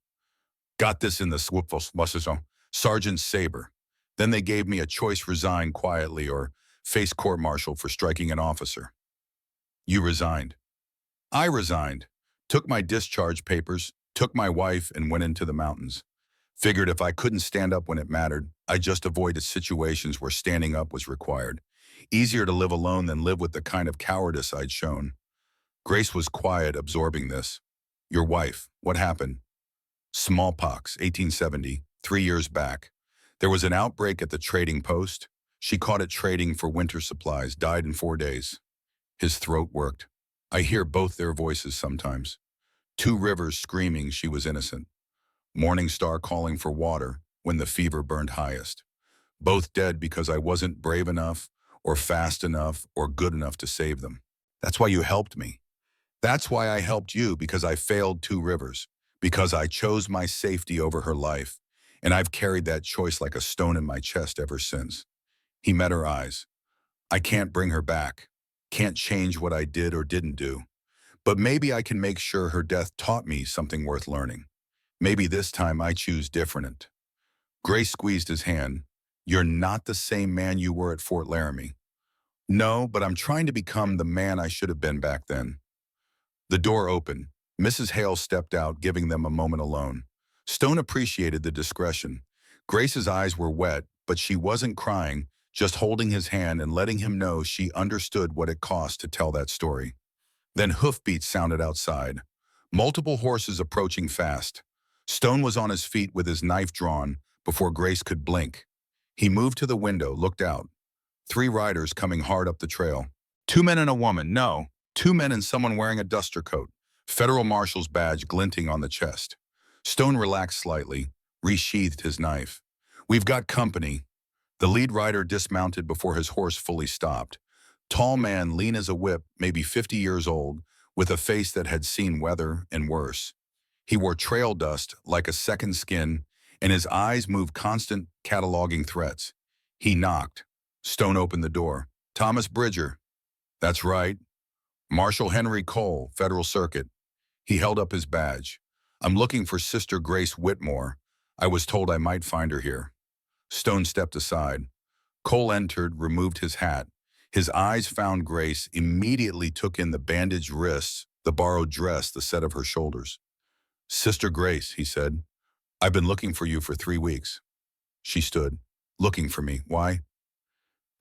Got this in the swoopful muscle, Sergeant Saber. Then they gave me a choice: resign quietly or face court-martial for striking an officer. You resigned. I resigned. Took my discharge papers, took my wife and went into the mountains. Figured if I couldn't stand up when it mattered, I just avoided situations where standing up was required. Easier to live alone than live with the kind of cowardice I'd shown. Grace was quiet, absorbing this. Your wife, what happened? Smallpox, 1870, 3 years back. There was an outbreak at the trading post. She caught it trading for winter supplies, died in 4 days. His throat worked. I hear both their voices sometimes. 2 rivers screaming she was innocent. Morning Star calling for water when the fever burned highest. Both dead because I wasn't brave enough or fast enough or good enough to save them. That's why you helped me. That's why I helped you, because I failed 2 rivers. Because I chose my safety over her life, and I've carried that choice like a stone in my chest ever since. He met her eyes. I can't bring her back, can't change what I did or didn't do, but maybe I can make sure her death taught me something worth learning. Maybe this time I choose different. Grace squeezed his hand. You're not the same man you were at Fort Laramie. No, but I'm trying to become the man I should have been back then. The door opened. Mrs. Hale stepped out, giving them a moment alone. Stone appreciated the discretion. Grace's eyes were wet, but she wasn't crying, just holding his hand and letting him know she understood what it cost to tell that story. Then hoofbeats sounded outside. Multiple horses approaching fast. Stone was on his feet with his knife drawn before Grace could blink. He moved to the window, looked out. 3 riders coming hard up the trail. 2 men and a woman, no, 2 men and someone wearing a duster coat. Federal Marshal's badge glinting on the chest. Stone relaxed slightly, resheathed his knife. We've got company. The lead rider dismounted before his horse fully stopped. Tall man, lean as a whip, maybe 50 years old, with a face that had seen weather and worse. He wore trail dust like a second skin, and his eyes moved constant cataloging threats. He knocked. Stone opened the door. Thomas Bridger. That's right. Marshal Henry Cole, Federal Circuit. He held up his badge. I'm looking for Sister Grace Whitmore. I was told I might find her here. Stone stepped aside. Cole entered, removed his hat. His eyes found Grace, immediately took in the bandaged wrists, the borrowed dress, the set of her shoulders. Sister Grace, he said, I've been looking for you for 3 weeks. She stood. Looking for me. Why?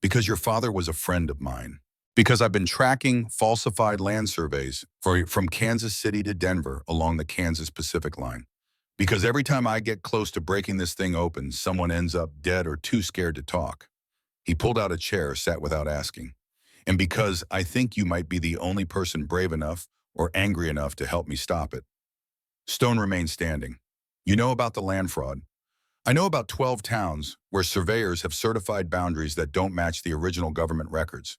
Because your father was a friend of mine. Because I've been tracking falsified land surveys from Kansas City to Denver along the Kansas Pacific line. Because every time I get close to breaking this thing open, someone ends up dead or too scared to talk. He pulled out a chair, sat without asking. And because I think you might be the only person brave enough or angry enough to help me stop it. Stone remained standing. You know about the land fraud. I know about 12 towns where surveyors have certified boundaries that don't match the original government records.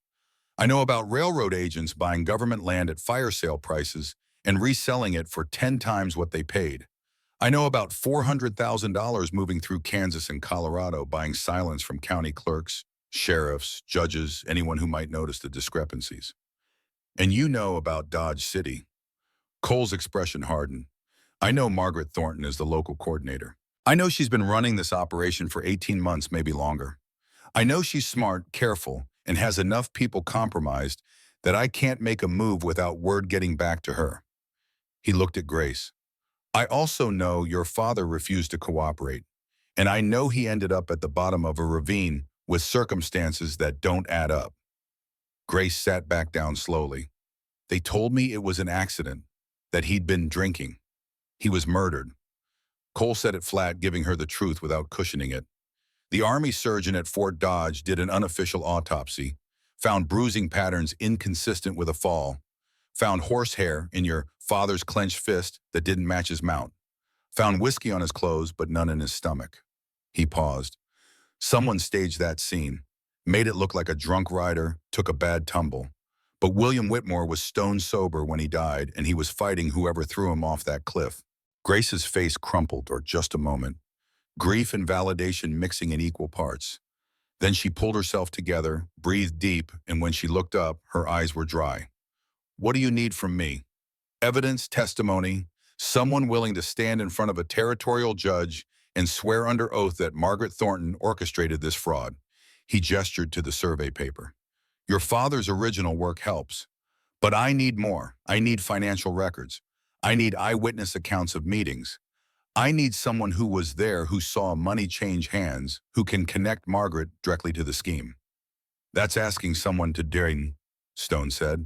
I know about railroad agents buying government land at fire sale prices and reselling it for 10 times what they paid. I know about $400,000 moving through Kansas and Colorado buying silence from county clerks, sheriffs, judges, anyone who might notice the discrepancies. And you know about Dodge City. Cole's expression hardened. I know Margaret Thornton is the local coordinator. I know she's been running this operation for 18 months, maybe longer. I know she's smart, careful, and has enough people compromised that I can't make a move without word getting back to her. He looked at Grace. I also know your father refused to cooperate, and I know he ended up at the bottom of a ravine with circumstances that don't add up. Grace sat back down slowly. They told me it was an accident, that he'd been drinking. He was murdered. Cole said it flat, giving her the truth without cushioning it. The Army surgeon at Fort Dodge did an unofficial autopsy, found bruising patterns inconsistent with a fall, found horsehair in your father's clenched fist that didn't match his mount, found whiskey on his clothes but none in his stomach. He paused. Someone staged that scene, made it look like a drunk rider took a bad tumble. But William Whitmore was stone sober when he died, and he was fighting whoever threw him off that cliff. Grace's face crumpled for just a moment, grief and validation mixing in equal parts. Then she pulled herself together, breathed deep, and when she looked up, her eyes were dry. What do you need from me? Evidence, testimony, someone willing to stand in front of a territorial judge and swear under oath that Margaret Thornton orchestrated this fraud. He gestured to the survey paper. Your father's original work helps, but I need more. I need financial records. I need eyewitness accounts of meetings. I need someone who was there, who saw money change hands, who can connect Margaret directly to the scheme. That's asking someone to dare, Stone said.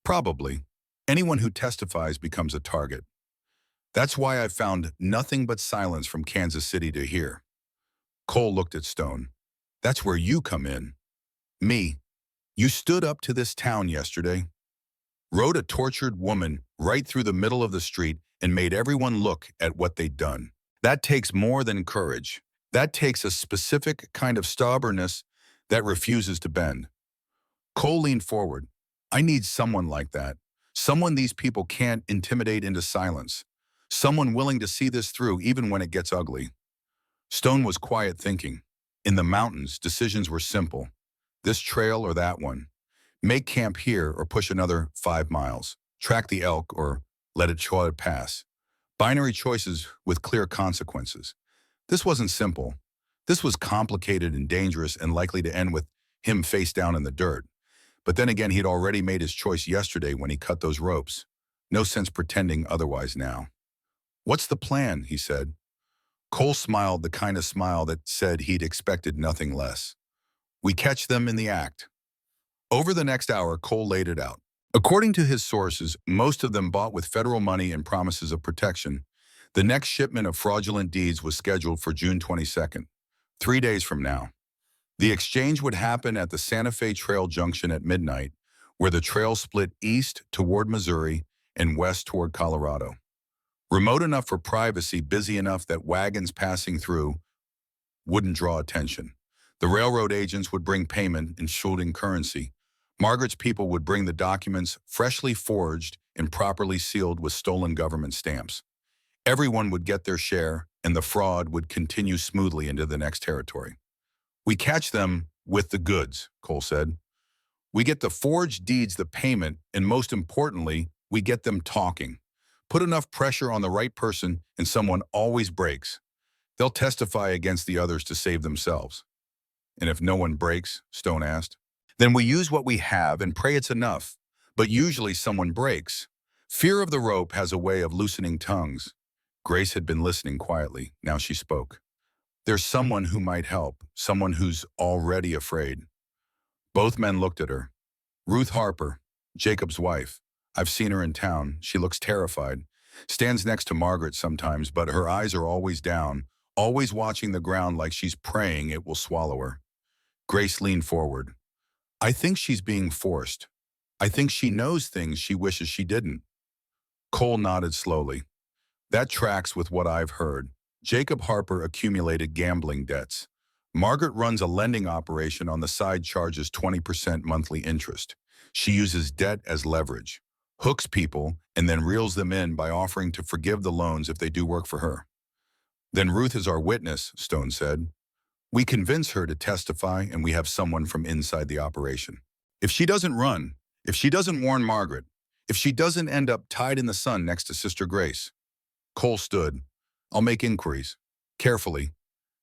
Probably. Anyone who testifies becomes a target. That's why I've found nothing but silence from Kansas City to here. Cole looked at Stone. That's where you come in. Me. You stood up to this town yesterday, rode a tortured woman right through the middle of the street and made everyone look at what they'd done. That takes more than courage. That takes a specific kind of stubbornness that refuses to bend. Cole leaned forward. I need someone like that. Someone these people can't intimidate into silence. Someone willing to see this through even when it gets ugly. Stone was quiet, thinking. In the mountains, decisions were simple. This trail or that one. Make camp here or push another 5 miles. Track the elk or let it pass. Binary choices with clear consequences. This wasn't simple. This was complicated and dangerous and likely to end with him face down in the dirt. But then again, he'd already made his choice yesterday when he cut those ropes. No sense pretending otherwise now. What's the plan? He said. Cole smiled, the kind of smile that said he'd expected nothing less. We catch them in the act. Over the next hour, Cole laid it out. According to his sources, most of them bought with federal money and promises of protection. The next shipment of fraudulent deeds was scheduled for June 22nd, 3 days from now. The exchange would happen at the Santa Fe Trail Junction at midnight, where the trail split east toward Missouri and west toward Colorado. Remote enough for privacy, busy enough that wagons passing through wouldn't draw attention. The railroad agents would bring payment in shielding currency. Margaret's people would bring the documents freshly forged and properly sealed with stolen government stamps. Everyone would get their share, and the fraud would continue smoothly into the next territory. We catch them with the goods, Cole said. We get the forged deeds, the payment, and most importantly, we get them talking. Put enough pressure on the right person, and someone always breaks. They'll testify against the others to save themselves. And if no one breaks, Stone asked, then we use what we have and pray it's enough. But usually someone breaks. Fear of the rope has a way of loosening tongues. Grace had been listening quietly. Now she spoke. There's someone who might help, someone who's already afraid. Both men looked at her. Ruth Harper, Jacob's wife. I've seen her in town. She looks terrified. Stands next to Margaret sometimes, but her eyes are always down, always watching the ground like she's praying it will swallow her. Grace leaned forward. I think she's being forced. I think she knows things she wishes she didn't. Cole nodded slowly. That tracks with what I've heard. Jacob Harper accumulated gambling debts. Margaret runs a lending operation on the side, charges 20% monthly interest. She uses debt as leverage, hooks people, and then reels them in by offering to forgive the loans if they do work for her. Then Ruth is our witness, Stone said. We convince her to testify, and we have someone from inside the operation. If she doesn't run, if she doesn't warn Margaret, if she doesn't end up tied in the sun next to Sister Grace. Cole stood. I'll make inquiries. Carefully.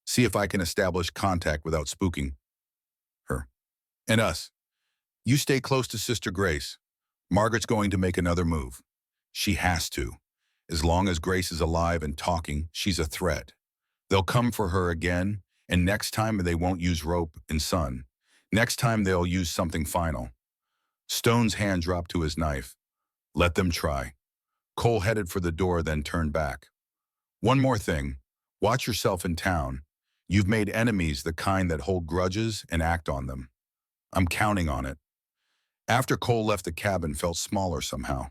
See if I can establish contact without spooking her. And us. You stay close to Sister Grace. Margaret's going to make another move. She has to. As long as Grace is alive and talking, she's a threat. They'll come for her again, and next time they won't use rope and sun. Next time they'll use something final. Stone's hand dropped to his knife. Let them try. Cole headed for the door, then turned back. One more thing. Watch yourself in town. You've made enemies, the kind that hold grudges and act on them. I'm counting on it. After Cole left, the cabin felt smaller somehow.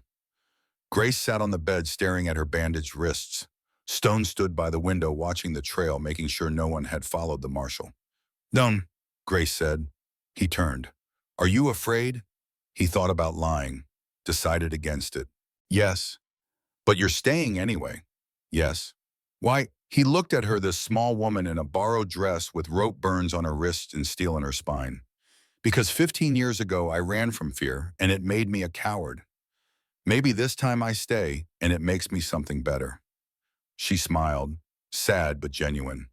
Grace sat on the bed staring at her bandaged wrists. Stone stood by the window watching the trail, making sure no one had followed the marshal. Don't, Grace said. He turned. Are you afraid? He thought about lying, decided against it. Yes. But you're staying anyway. Yes. Why? He looked at her, this small woman in a borrowed dress with rope burns on her wrists and steel in her spine. Because 15 years ago I ran from fear, and it made me a coward. Maybe this time I stay, and it makes me something better. She smiled, sad but genuine.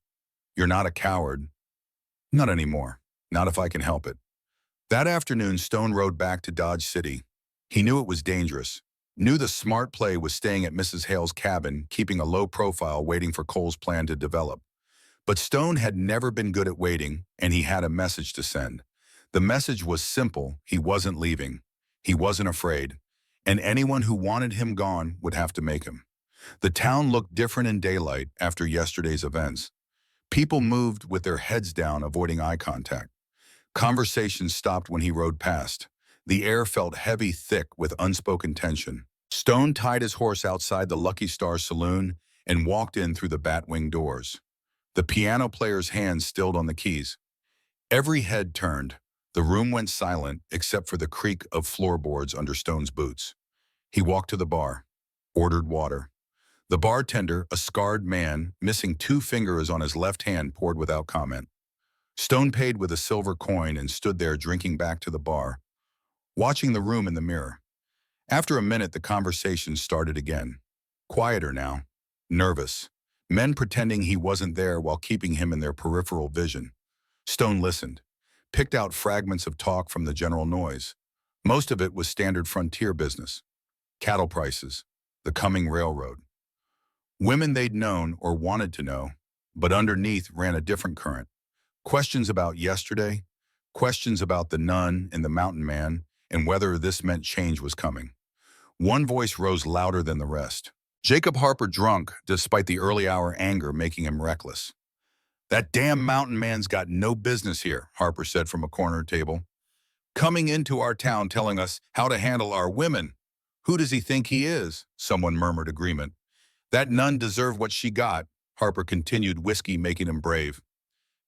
You're not a coward. Not anymore. Not if I can help it. That afternoon, Stone rode back to Dodge City. He knew it was dangerous. Knew the smart play was staying at Mrs. Hale's cabin, keeping a low profile, waiting for Cole's plan to develop. But Stone had never been good at waiting, and he had a message to send. The message was simple. He wasn't leaving. He wasn't afraid. And anyone who wanted him gone would have to make him. The town looked different in daylight after yesterday's events. People moved with their heads down, avoiding eye contact. Conversations stopped when he rode past. The air felt heavy, thick, with unspoken tension. Stone tied his horse outside the Lucky Star Saloon and walked in through the bat-wing doors. The piano player's hands stilled on the keys. Every head turned. The room went silent except for the creak of floorboards under Stone's boots. He walked to the bar, ordered water. The bartender, a scarred man, missing 2 fingers on his left hand, poured without comment. Stone paid with a silver coin and stood there drinking back to the bar, watching the room in the mirror. After a minute, the conversation started again. Quieter now. Nervous. Men pretending he wasn't there while keeping him in their peripheral vision. Stone listened, picked out fragments of talk from the general noise. Most of it was standard frontier business. Cattle prices. The coming railroad. Women they'd known or wanted to know, but underneath ran a different current. Questions about yesterday. Questions about the nun and the mountain man, and whether this meant change was coming. One voice rose louder than the rest. Jacob Harper drunk, despite the early hour anger making him reckless. That damn mountain man's got no business here, Harper said from a corner table. Coming into our town telling us how to handle our women. Who does he think he is? Someone murmured agreement. That nun deserved what she got, Harper continued, whiskey making him brave.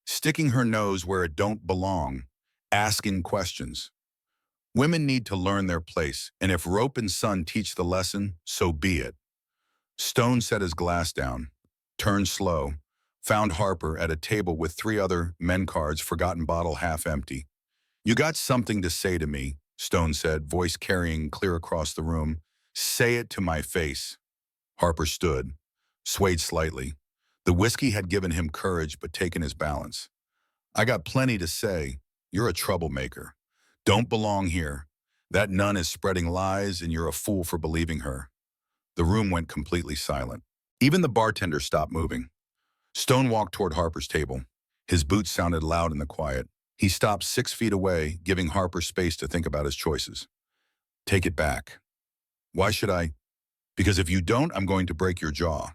Sticking her nose where it don't belong, asking questions. Women need to learn their place, and if rope and sun teach the lesson, so be it. Stone set his glass down, turned slow, found Harper at a table with three other men cards, forgotten bottle half empty. You got something to say to me, Stone said, voice carrying clear across the room. Say it to my face. Harper stood, swayed slightly. The whiskey had given him courage but taken his balance. I got plenty to say. You're a troublemaker. Don't belong here. That nun is spreading lies and you're a fool for believing her. The room went completely silent. Even the bartender stopped moving. Stone walked toward Harper's table. His boots sounded loud in the quiet. He stopped 6 feet away, giving Harper space to think about his choices. Take it back. Why should I? Because if you don't, I'm going to break your jaw.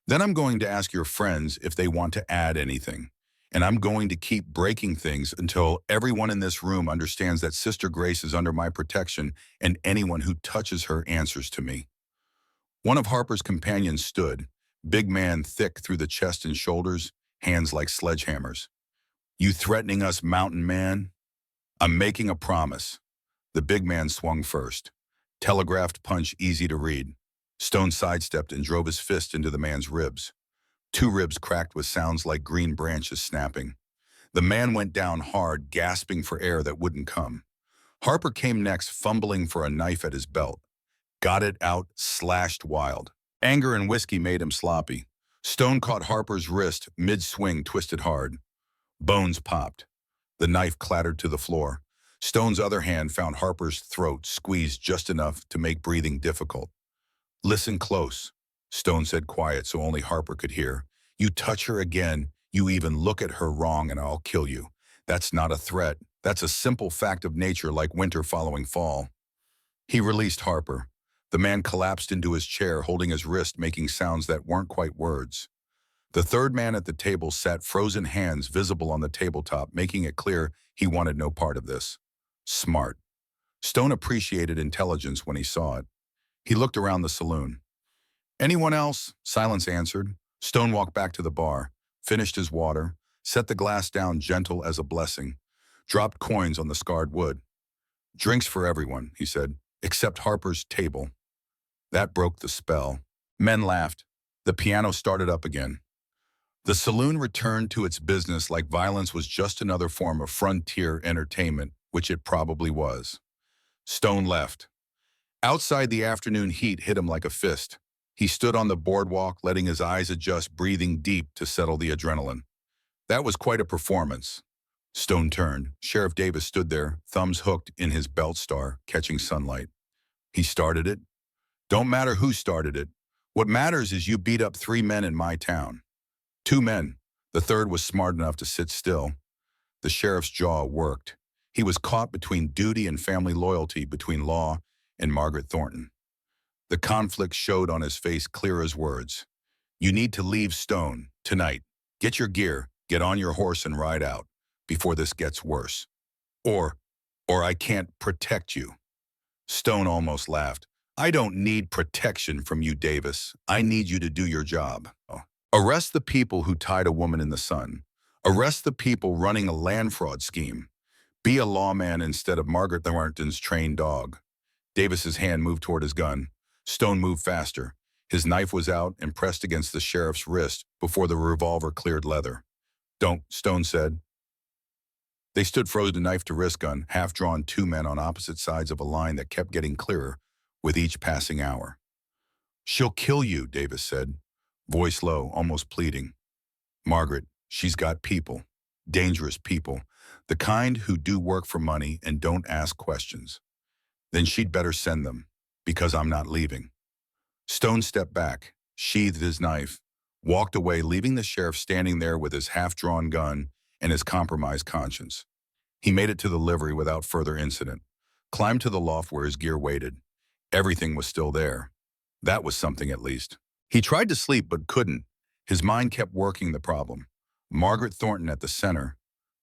Then I'm going to ask your friends if they want to add anything. And I'm going to keep breaking things until everyone in this room understands that Sister Grace is under my protection and anyone who touches her answers to me. One of Harper's companions stood, big man thick through the chest and shoulders, hands like sledgehammers. You threatening us, mountain man? I'm making a promise. The big man swung first. Telegraphed punch easy to read. Stone sidestepped and drove his fist into the man's ribs. 2 ribs cracked with sounds like green branches snapping. The man went down hard, gasping for air that wouldn't come. Harper came next, fumbling for a knife at his belt. Got it out, slashed wild. Anger and whiskey made him sloppy. Stone caught Harper's wrist, mid-swing, twisted hard. Bones popped. The knife clattered to the floor. Stone's other hand found Harper's throat, squeezed just enough to make breathing difficult. Listen close, Stone said quiet so only Harper could hear. You touch her again, you even look at her wrong and I'll kill you. That's not a threat. That's a simple fact of nature like winter following fall. He released Harper. The man collapsed into his chair, holding his wrist, making sounds that weren't quite words. The third man at the table sat, frozen hands visible on the tabletop, making it clear he wanted no part of this. Smart. Stone appreciated intelligence when he saw it. He looked around the saloon. Anyone else? Silence answered. Stone walked back to the bar, finished his water, set the glass down gentle as a blessing, dropped coins on the scarred wood. Drinks for everyone, he said, except Harper's table. That broke the spell. Men laughed. The piano started up again. The saloon returned to its business like violence was just another form of frontier entertainment, which it probably was. Stone left. Outside, the afternoon heat hit him like a fist. He stood on the boardwalk, letting his eyes adjust, breathing deep to settle the adrenaline. That was quite a performance. Stone turned. Sheriff Davis stood there, thumbs hooked in his belt star, catching sunlight. He started it. Don't matter who started it. What matters is you beat up 3 men in my town. 2 men. The third was smart enough to sit still. The sheriff's jaw worked. He was caught between duty and family loyalty, between law and Margaret Thornton. The conflict showed on his face clear as words. You need to leave Stone tonight. Get your gear, get on your horse and ride out before this gets worse. Or I can't protect you. Stone almost laughed. I don't need protection from you, Davis. I need you to do your job. Arrest the people who tied a woman in the sun. Arrest the people running a land fraud scheme. Be a lawman instead of Margaret Thornton's trained dog. Davis's hand moved toward his gun. Stone moved faster. His knife was out and pressed against the sheriff's wrist before the revolver cleared leather. Don't, Stone said. They stood frozen, knife to wrist gun, half-drawn 2 men on opposite sides of a line that kept getting clearer with each passing hour. She'll kill you, Davis said, voice low, almost pleading. Margaret, she's got people, dangerous people, the kind who do work for money and don't ask questions. Then she'd better send them, because I'm not leaving. Stone stepped back, sheathed his knife, walked away, leaving the sheriff standing there with his half-drawn gun and his compromised conscience. He made it to the livery without further incident, climbed to the loft where his gear waited. Everything was still there. That was something at least. He tried to sleep but couldn't. His mind kept working the problem. Margaret Thornton at the center,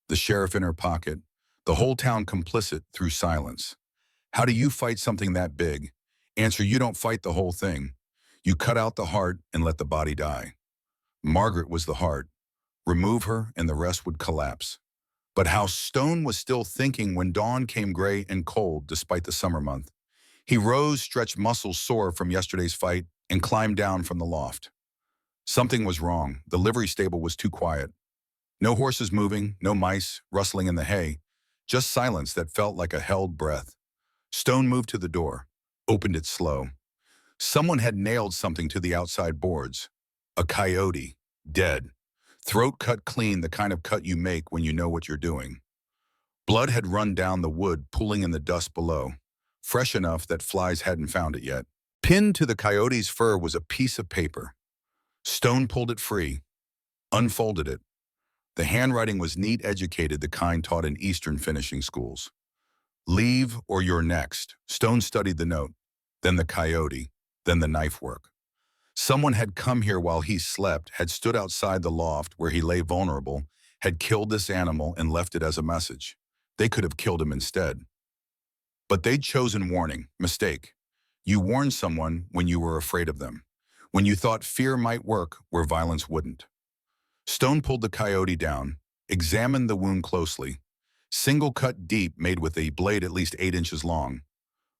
the sheriff in her pocket, the whole town complicit through silence. How do you fight something that big? Answer, you don't fight the whole thing. You cut out the heart and let the body die. Margaret was the heart. Remove her and the rest would collapse. But how Stone was still thinking when dawn came gray and cold despite the summer month. He rose, stretched muscles sore from yesterday's fight, and climbed down from the loft. Something was wrong. The livery stable was too quiet. No horses moving, no mice rustling in the hay, just silence that felt like a held breath. Stone moved to the door, opened it slow. Someone had nailed something to the outside boards. A coyote, dead. Throat cut clean, the kind of cut you make when you know what you're doing. Blood had run down the wood, pooling in the dust below, fresh enough that flies hadn't found it yet. Pinned to the coyote's fur was a piece of paper. Stone pulled it free, unfolded it. The handwriting was neat, educated, the kind taught in Eastern finishing schools. Leave or you're next. Stone studied the note, then the coyote, then the knife work. Someone had come here while he slept, had stood outside the loft where he lay vulnerable, had killed this animal and left it as a message. They could have killed him instead. But they'd chosen warning, mistake. You warned someone when you were afraid of them, when you thought fear might work where violence wouldn't. Stone pulled the coyote down, examined the wound closely. Single cut deep, made with a blade at least 8 inches long.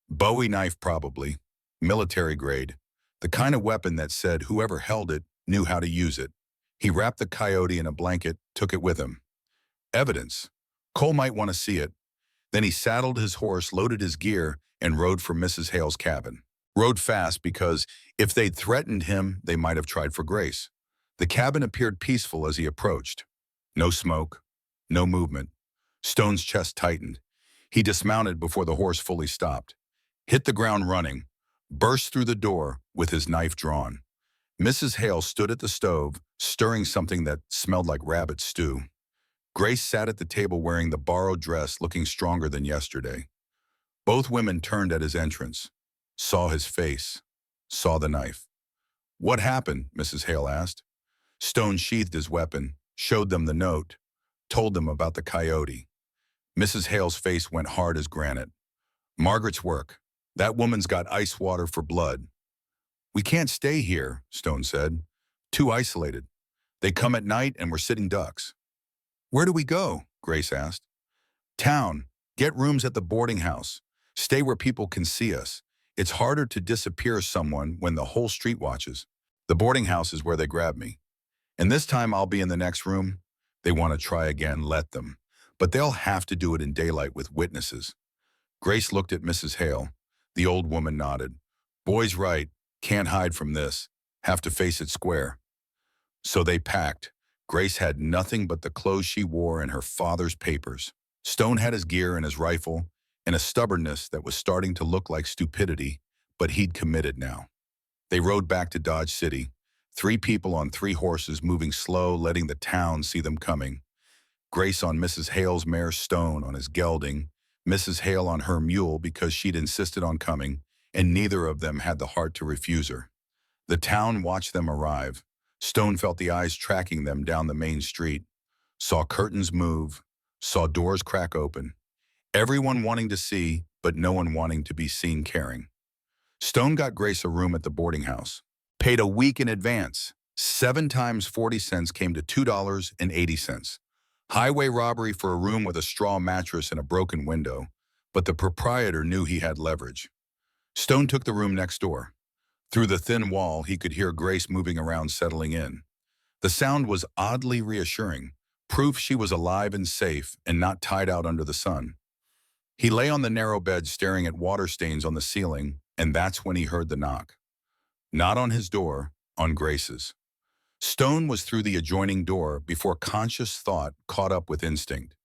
Bowie knife probably, military grade. The kind of weapon that said whoever held it knew how to use it. He wrapped the coyote in a blanket, took it with him. Evidence. Cole might want to see it. Then he saddled his horse, loaded his gear, and rode for Mrs. Hale's cabin. Rode fast because if they'd threatened him, they might have tried for Grace. The cabin appeared peaceful as he approached. No smoke, no movement. Stone's chest tightened. He dismounted before the horse fully stopped. Hit the ground running, burst through the door with his knife drawn. Mrs. Hale stood at the stove, stirring something that smelled like rabbit stew. Grace sat at the table wearing the borrowed dress, looking stronger than yesterday. Both women turned at his entrance, saw his face, saw the knife. What happened? Mrs. Hale asked. Stone sheathed his weapon, showed them the note, told them about the coyote. Mrs. Hale's face went hard as granite. Margaret's work. That woman's got ice water for blood. We can't stay here, Stone said. Too isolated. They come at night and we're sitting ducks. Where do we go? Grace asked. Town. Get rooms at the boarding house. Stay where people can see us. It's harder to disappear someone when the whole street watches. The boarding house is where they grab me. And this time I'll be in the next room. They want to try again, let them. But they'll have to do it in daylight with witnesses. Grace looked at Mrs. Hale. The old woman nodded. Boy's right. Can't hide from this. Have to face it square. So they packed. Grace had nothing but the clothes she wore and her father's papers. Stone had his gear and his rifle, and a stubbornness that was starting to look like stupidity, but he'd committed now. They rode back to Dodge City, 3 people on 3 horses moving slow, letting the town see them coming. Grace on Mrs. Hale's mare, Stone on his gelding, Mrs. Hale on her mule because she'd insisted on coming, and neither of them had the heart to refuse her. The town watched them arrive. Stone felt the eyes tracking them down the main street, saw curtains move, saw doors crack open. Everyone wanting to see, but no one wanting to be seen caring. Stone got Grace a room at the boarding house. Paid a week in advance. 7 times 40 cents came to $2.80. Highway robbery for a room with a straw mattress and a broken window, but the proprietor knew he had leverage. Stone took the room next door. Through the thin wall, he could hear Grace moving around, settling in. The sound was oddly reassuring, proof she was alive and safe and not tied out under the sun. He lay on the narrow bed staring at water stains on the ceiling, and that's when he heard the knock. Not on his door, on Grace's. Stone was through the adjoining door before conscious thought caught up with instinct.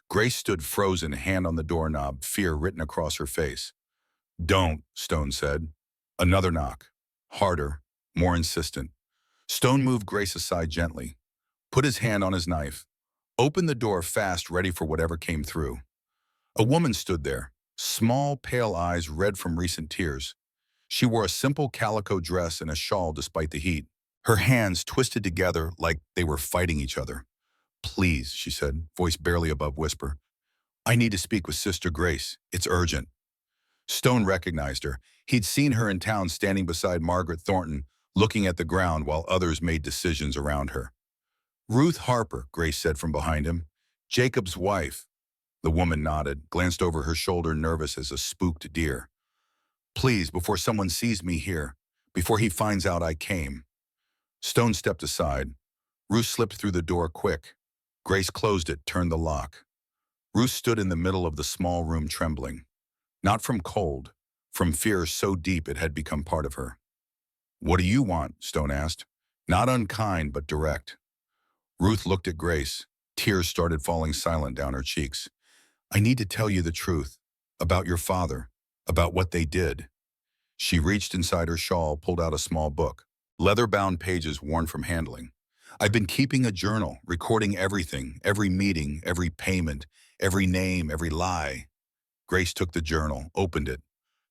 Grace stood frozen, hand on the doorknob, fear written across her face. Don't, Stone said. Another knock. Harder, more insistent. Stone moved Grace aside gently, put his hand on his knife, opened the door fast, ready for whatever came through. A woman stood there, small, pale eyes red from recent tears. She wore a simple calico dress and a shawl despite the heat. Her hands twisted together like they were fighting each other. Please, she said, voice barely above whisper. I need to speak with Sister Grace. It's urgent. Stone recognized her. He'd seen her in town standing beside Margaret Thornton, looking at the ground while others made decisions around her. Ruth Harper, Grace said from behind him. Jacob's wife. The woman nodded, glanced over her shoulder, nervous as a spooked deer. Please, before someone sees me here, Before he finds out I came. Stone stepped aside. Ruth slipped through the door quick. Grace closed it, turned the lock. Ruth stood in the middle of the small room trembling. Not from cold, from fear so deep it had become part of her. "What do you want?" Stone asked. Not unkind, but direct. Ruth looked at Grace. Tears started falling silent down her cheeks. "I need to tell you the truth. About your father. About what they did." She reached inside her shawl, pulled out a small book. Leather-bound pages worn from handling. "I've been keeping a journal, recording everything, every meeting, every payment, every name, every lie." Grace took the journal, opened it.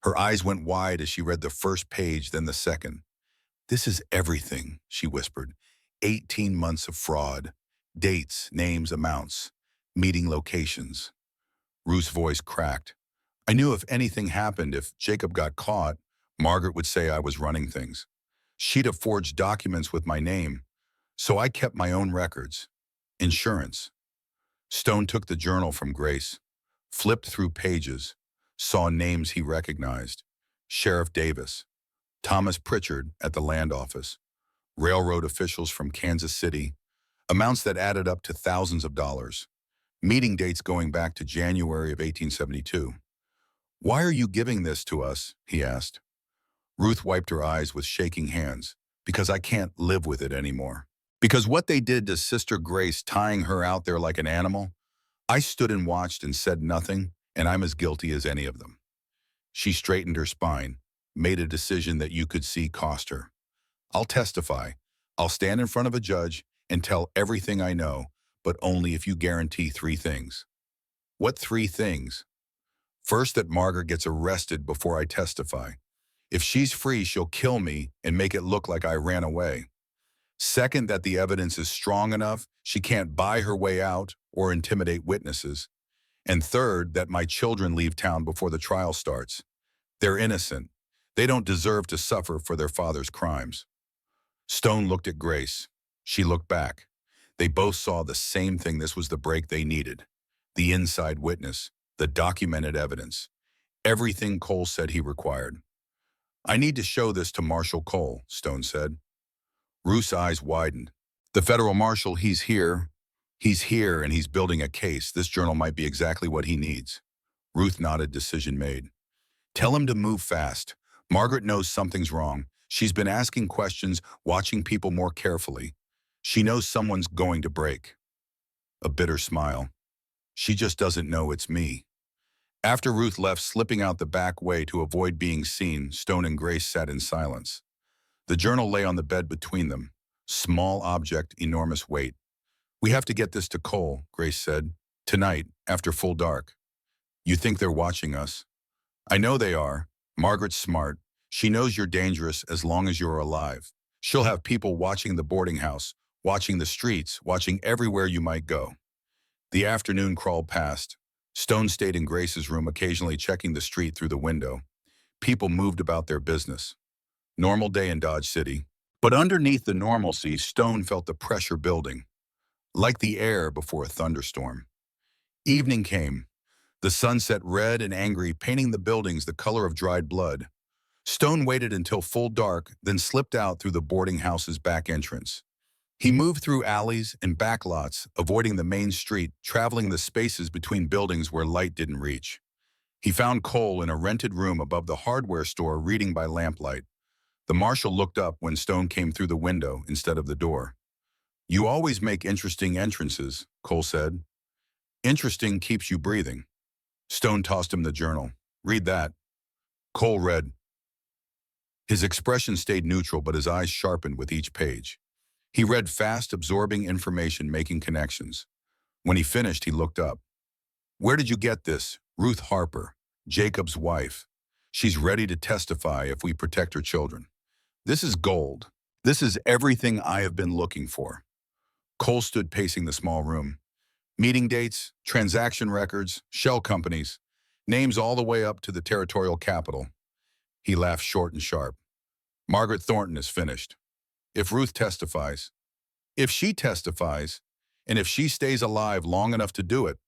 Her eyes went wide as she read the first page, then the second. "This is everything," she whispered. 18 months of fraud. Dates, names, amounts, meeting locations. Ruth's voice cracked. "I knew if anything happened, if Jacob got caught, Margaret would say I was running things. She'd have forged documents with my name, so I kept my own records. Insurance." Stone took the journal from Grace, flipped through pages, saw names he recognized. Sheriff Davis, Thomas Pritchard at the land office, railroad officials from Kansas City, amounts that added up to thousands of dollars, meeting dates going back to January of 1872. "Why are you giving this to us?" he asked. Ruth wiped her eyes with shaking hands. "Because I can't live with it anymore. Because what they did to Sister Grace, tying her out there like an animal, I stood and watched and said nothing, and I'm as guilty as any of them." She straightened her spine, made a decision that you could see cost her. "I'll testify. I'll stand in front of a judge and tell everything I know, but only if you guarantee 3 things." "What 3 things?" "First, that Margaret gets arrested before I testify. If she's free, she'll kill me and make it look like I ran away. Second, that the evidence is strong enough she can't buy her way out or intimidate witnesses. And third, that my children leave town before the trial starts. They're innocent. They don't deserve to suffer for their father's crimes." Stone looked at Grace. She looked back. They both saw the same thing. This was the break they needed. The inside witness, the documented evidence. Everything Cole said he required. "I need to show this to Marshal Cole," Stone said. Ruth's eyes widened. "The federal marshal, he's here. He's here and he's building a case. This journal might be exactly what he needs." Ruth nodded, decision made. "Tell him to move fast. Margaret knows something's wrong. She's been asking questions, watching people more carefully. She knows someone's going to break." A bitter smile. "She just doesn't know it's me." After Ruth left, slipping out the back way to avoid being seen, Stone and Grace sat in silence. The journal lay on the bed between them. Small object, enormous weight. "We have to get this to Cole," Grace said. "Tonight, after full dark." "You think they're watching us?" "I know they are. Margaret's smart. She knows you're dangerous as long as you're alive. She'll have people watching the boarding house, watching the streets, watching everywhere you might go." The afternoon crawled past. Stone stayed in Grace's room, occasionally checking the street through the window. People moved about their business. Normal day in Dodge City. But underneath the normalcy, Stone felt the pressure building, like the air before a thunderstorm. Evening came. The sun set red and angry, painting the buildings the color of dried blood. Stone waited until full dark, then slipped out through the boarding house's back entrance. He moved through alleys and back lots, avoiding the main street, traveling the spaces between buildings where light didn't reach. He found Cole in a rented room above the hardware store, reading by lamplight. The marshal looked up when Stone came through the window instead of the door. "You always make interesting entrances," Cole said. "Interesting keeps you breathing." Stone tossed him the journal. "Read that." Cole read. His expression stayed neutral, but his eyes sharpened with each page. He read fast, absorbing information, making connections. When he finished, he looked up. "Where did you get this?" "Ruth Harper, Jacob's wife. She's ready to testify if we protect her children. This is gold. This is everything I have been looking for." Cole stood pacing the small room. Meeting dates, transaction records, shell companies, names all the way up to the territorial capital. He laughed short and sharp. "Margaret Thornton is finished. If Ruth testifies, if she testifies, and if she stays alive long enough to do it."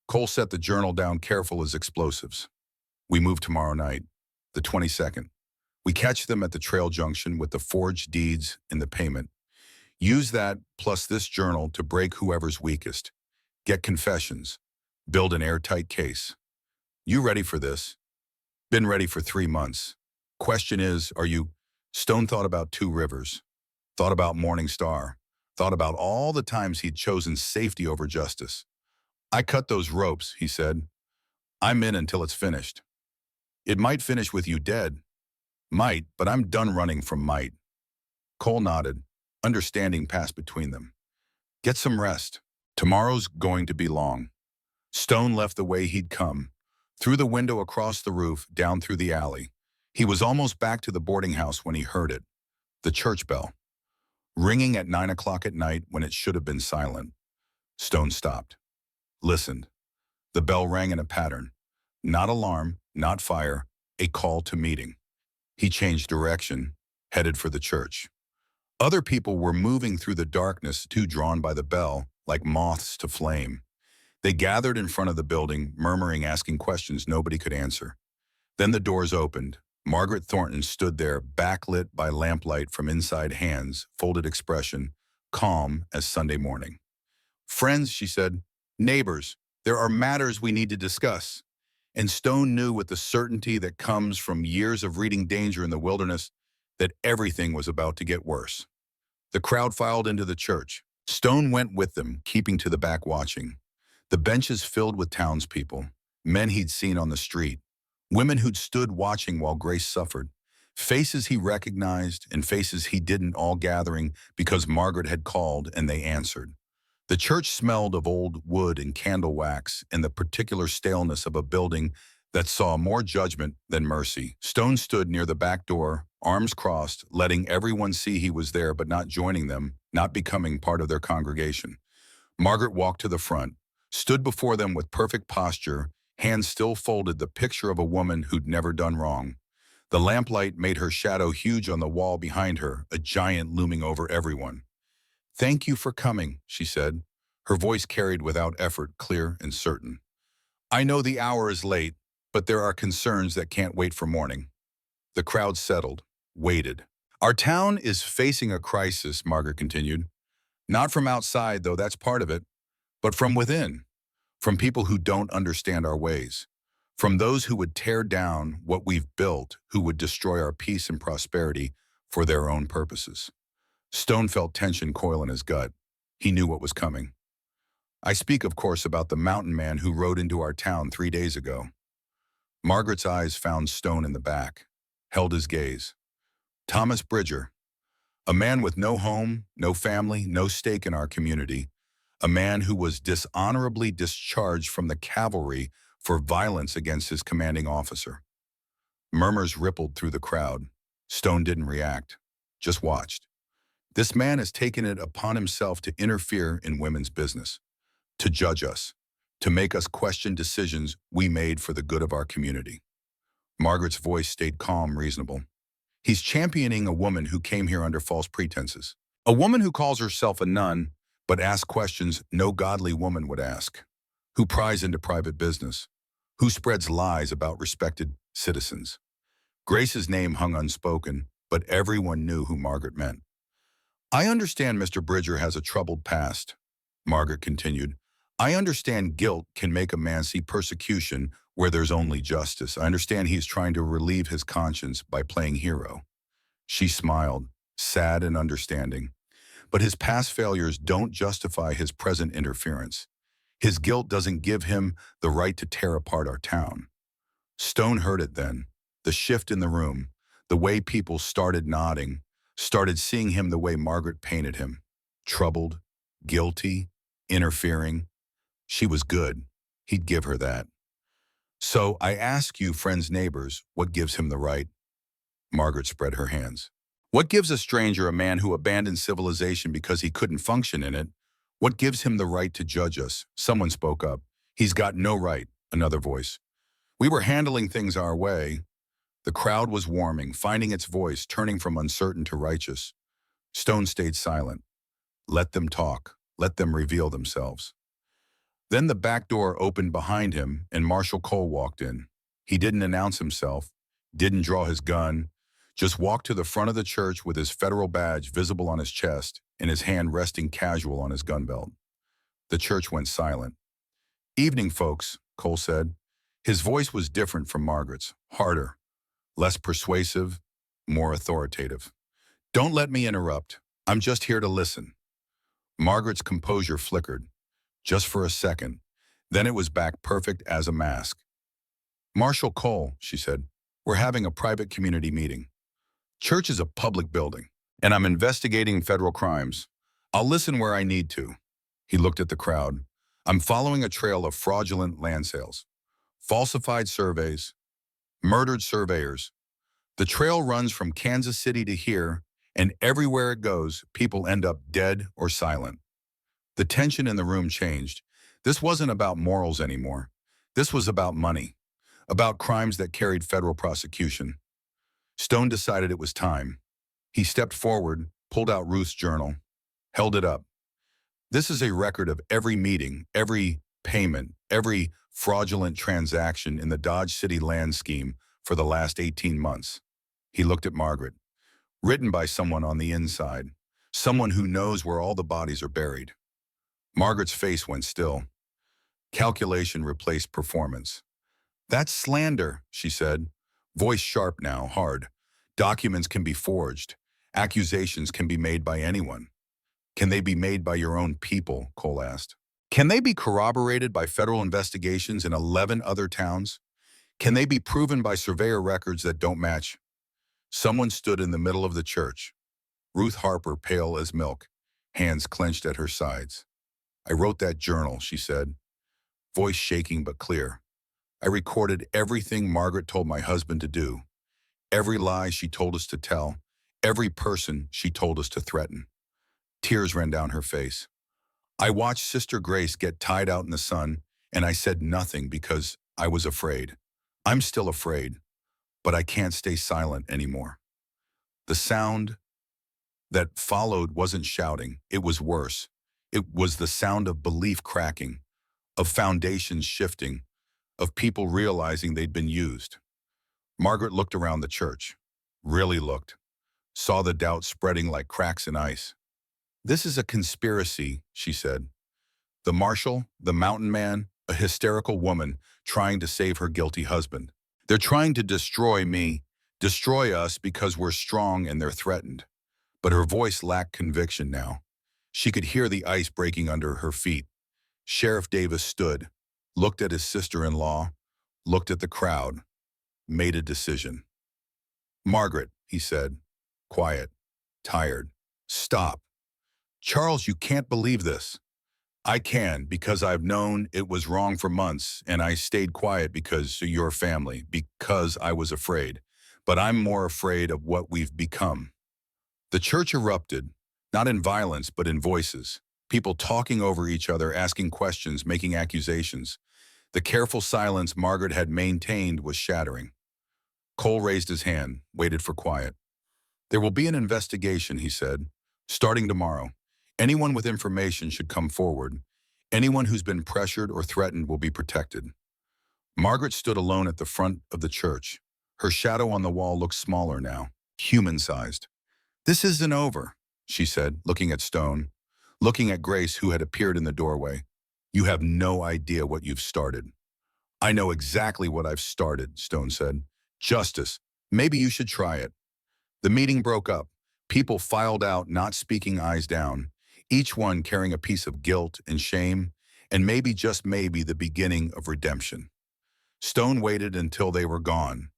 Cole set the journal down, careful as explosives. "We move tomorrow night, the 22nd. We catch them at the trail junction with the forged deeds in the payment. Use that plus this journal to break whoever's weakest. Get confessions. Build an airtight case. You ready for this? Been ready for 3 months. Question is, are you? Stone thought about Two Rivers, thought about Morning Star, thought about all the times he'd chosen safety over justice. I cut those ropes, he said. I'm in until it's finished. It might finish with you dead. Might, but I'm done running from might. Cole nodded. Understanding passed between them. Get some rest. Tomorrow's going to be long. Stone left the way he'd come, through the window across the roof, down through the alley. He was almost back to the boarding house when he heard it, the church bell, ringing at 9 o'clock at night when it should have been silent. Stone stopped, listened. The bell rang in a pattern. Not alarm, not fire, a call to meeting. He changed direction, headed for the church. Other people were moving through the darkness, too drawn by the bell, like moths to flame. They gathered in front of the building, murmuring, asking questions nobody could answer. Then the doors opened. Margaret Thornton stood there, backlit by lamplight from inside hands, folded expression, calm as Sunday morning. Friends, she said, neighbors, there are matters we need to discuss. And Stone knew with the certainty that comes from years of reading Danger in the Wilderness that everything was about to get worse. The crowd filed into the church. Stone went with them, keeping to the back watching. The benches filled with townspeople, men he'd seen on the street, women who'd stood watching while Grace suffered, faces he recognized and faces he didn't, all gathering because Margaret had called and they answered. The church smelled of old wood and candle wax and the particular staleness of a building that saw more judgment than mercy. Stone stood near the back door, arms crossed, letting everyone see he was there but not joining them, not becoming part of their congregation. Margaret walked to the front, stood before them with perfect posture, hands still folded, the picture of a woman who'd never done wrong. The lamplight made her shadow huge on the wall behind her, a giant looming over everyone. Thank you for coming, she said, her voice carried without effort, clear and certain. I know the hour is late, but there are concerns that can't wait for morning. The crowd settled, waited. Our town is facing a crisis, Margaret continued. Not from outside, though that's part of it, but from within, from people who don't understand our ways, from those who would tear down what we've built, who would destroy our peace and prosperity for their own purposes. Stone felt tension coil in his gut. He knew what was coming. I speak, of course, about the mountain man who rode into our town 3 days ago. Margaret's eyes found Stone in the back, held his gaze. Thomas Bridger, a man with no home, no family, no stake in our community, a man who was dishonorably discharged from the cavalry for violence against his commanding officer. Murmurs rippled through the crowd. Stone didn't react, just watched. This man has taken it upon himself to interfere in women's business, to judge us, to make us question decisions we made for the good of our community. Margaret's voice stayed calm, reasonable. He's championing a woman who came here under false pretenses. A woman who calls herself a nun, but asks questions no godly woman would ask. Who pries into private business. Who spreads lies about respected citizens. Grace's name hung unspoken, but everyone knew who Margaret meant. I understand Mr. Bridger has a troubled past, Margaret continued. I understand guilt can make a man see persecution where there's only justice. I understand he's trying to relieve his conscience by playing hero. She smiled, sad and understanding. But his past failures don't justify his present interference. His guilt doesn't give him the right to tear apart our town. Stone heard it then, the shift in the room, the way people started nodding, started seeing him the way Margaret painted him. Troubled, guilty, interfering. She was good. He'd give her that. So I ask you, friends, neighbors, what gives him the right? Margaret spread her hands. What gives a stranger, a man who abandoned civilization because he couldn't function in it? What gives him the right to judge us? Someone spoke up. He's got no right, another voice. We were handling things our way. The crowd was warming, finding its voice, turning from uncertain to righteous. Stone stayed silent. Let them talk. Let them reveal themselves. Then the back door opened behind him and Marshal Cole walked in. He didn't announce himself, didn't draw his gun, just walked to the front of the church with his federal badge visible on his chest and his hand resting casual on his gun belt. The church went silent. "Evening, folks," Cole said. His voice was different from Margaret's, harder, less persuasive, more authoritative. "Don't let me interrupt. I'm just here to listen." Margaret's composure flickered, just for a second. Then it was back perfect as a mask. "Marshal Cole," she said, "we're having a private community meeting. Church is a public building, and I'm investigating federal crimes. I'll listen where I need to." He looked at the crowd. "I'm following a trail of fraudulent land sales, falsified surveys, murdered surveyors. The trail runs from Kansas City to here, and everywhere it goes, people end up dead or silent." The tension in the room changed. This wasn't about morals anymore. This was about money, about crimes that carried federal prosecution. Stone decided it was time. He stepped forward, pulled out Ruth's journal, held it up. "This is a record of every meeting, every payment, every fraudulent transaction in the Dodge City land scheme for the last 18 months. He looked at Margaret. "Written by someone on the inside, someone who knows where all the bodies are buried." Margaret's face went still. Calculation replaced performance. "That's slander," she said, voice sharp now, hard. "Documents can be forged. Accusations can be made by anyone." "Can they be made by your own people?" Cole asked. "Can they be corroborated by federal investigations in 11 other towns? Can they be proven by surveyor records that don't match?" Someone stood in the middle of the church. Ruth Harper, pale as milk, hands clenched at her sides. "I wrote that journal," she said, voice shaking but clear. "I recorded everything Margaret told my husband to do, every lie she told us to tell, every person she told us to threaten." Tears ran down her face. "I watched Sister Grace get tied out in the sun, and I said nothing because I was afraid. I'm still afraid, but I can't stay silent anymore." The sound that followed wasn't shouting. It was worse. It was the sound of belief cracking, of foundations shifting, of people realizing they'd been used. Margaret looked around the church, really looked, saw the doubt spreading like cracks in ice. "This is a conspiracy," she said. "The marshal, the mountain man, a hysterical woman trying to save her guilty husband. They're trying to destroy me, destroy us because we're strong and they're threatened." But her voice lacked conviction now. She could hear the ice breaking under her feet. Sheriff Davis stood, looked at his sister-in-law, looked at the crowd, made a decision. "Margaret," he said, quiet, tired, "stop. Charles, you can't believe this." "I can, because I've known it was wrong for months, and I stayed quiet because of your family, because I was afraid. But I'm more afraid of what we've become." The church erupted, not in violence, but in voices. People talking over each other, asking questions, making accusations. The careful silence Margaret had maintained was shattering. Cole raised his hand, waited for quiet. "There will be an investigation," he said, "starting tomorrow. Anyone with information should come forward. Anyone who's been pressured or threatened will be protected." Margaret stood alone at the front of the church. Her shadow on the wall looked smaller now, human-sized. "This isn't over," she said, looking at Stone, looking at Grace, who had appeared in the doorway. "You have no idea what you've started." "I know exactly what I've started," Stone said. "Justice. Maybe you should try it." The meeting broke up. People filed out, not speaking, eyes down, each one carrying a piece of guilt and shame, and maybe, just maybe, the beginning of redemption. Stone waited until they were gone.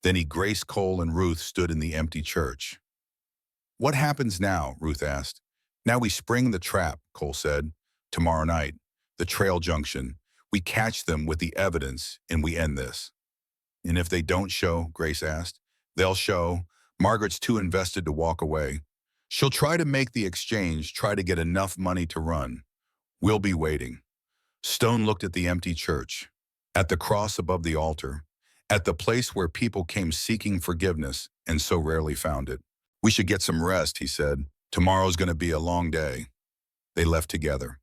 Then Grace, Cole, and Ruth stood in the empty church. "What happens now?" Ruth asked. "Now we spring the trap," Cole said. "Tomorrow night, the trail junction. We catch them with the evidence, and we end this." "And if they don't show?" Grace asked. "They'll show." Margaret's too invested to walk away. "She'll try to make the exchange, try to get enough money to run. We'll be waiting." Stone looked at the empty church, at the cross above the altar, at the place where people came seeking forgiveness and so rarely found it. "We should get some rest," he said. "Tomorrow's going to be a long day." They left together.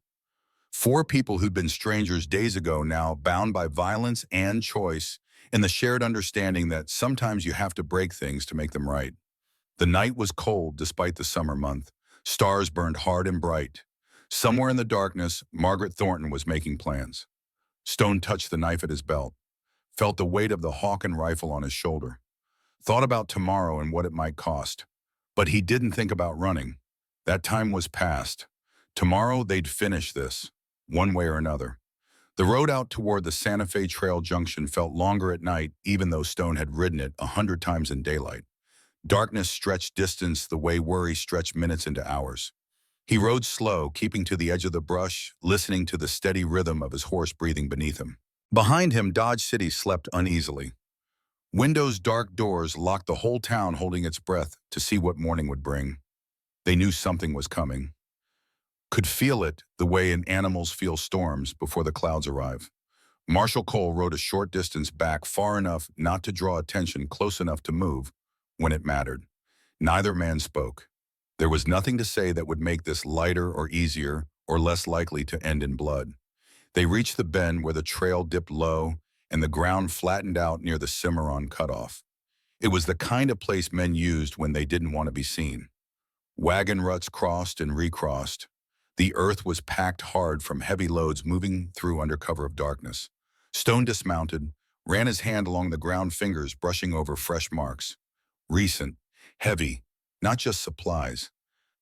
Four people who'd been strangers days ago, now bound by violence and choice, and the shared understanding that sometimes you have to break things to make them right. The night was cold despite the summer month. Stars burned hard and bright. Somewhere in the darkness, Margaret Thornton was making plans. Stone touched the knife at his belt, felt the weight of the Hawken rifle on his shoulder, thought about tomorrow and what it might cost. But he didn't think about running. That time was past. Tomorrow they'd finish this, one way or another. The road out toward the Santa Fe Trail junction felt longer at night, even though Stone had ridden it 100 times in daylight. Darkness stretched distance the way worry stretched minutes into hours. He rode slow, keeping to the edge of the brush, listening to the steady rhythm of his horse breathing beneath him. Behind him, Dodge City slept uneasily. Windows' dark doors locked the whole town, holding its breath to see what morning would bring. They knew something was coming. Could feel it the way animals feel storms before the clouds arrive. Marshal Cole rode a short distance back, far enough not to draw attention, close enough to move when it mattered. Neither man spoke. There was nothing to say that would make this lighter or easier or less likely to end in blood. They reached the bend where the trail dipped low and the ground flattened out near the Cimarron cutoff. It was the kind of place men used when they didn't want to be seen. Wagon ruts crossed and recrossed. The earth was packed hard from heavy loads moving through under cover of darkness. Stone dismounted, ran his hand along the ground, fingers brushing over fresh marks. Recent, heavy, not just supplies,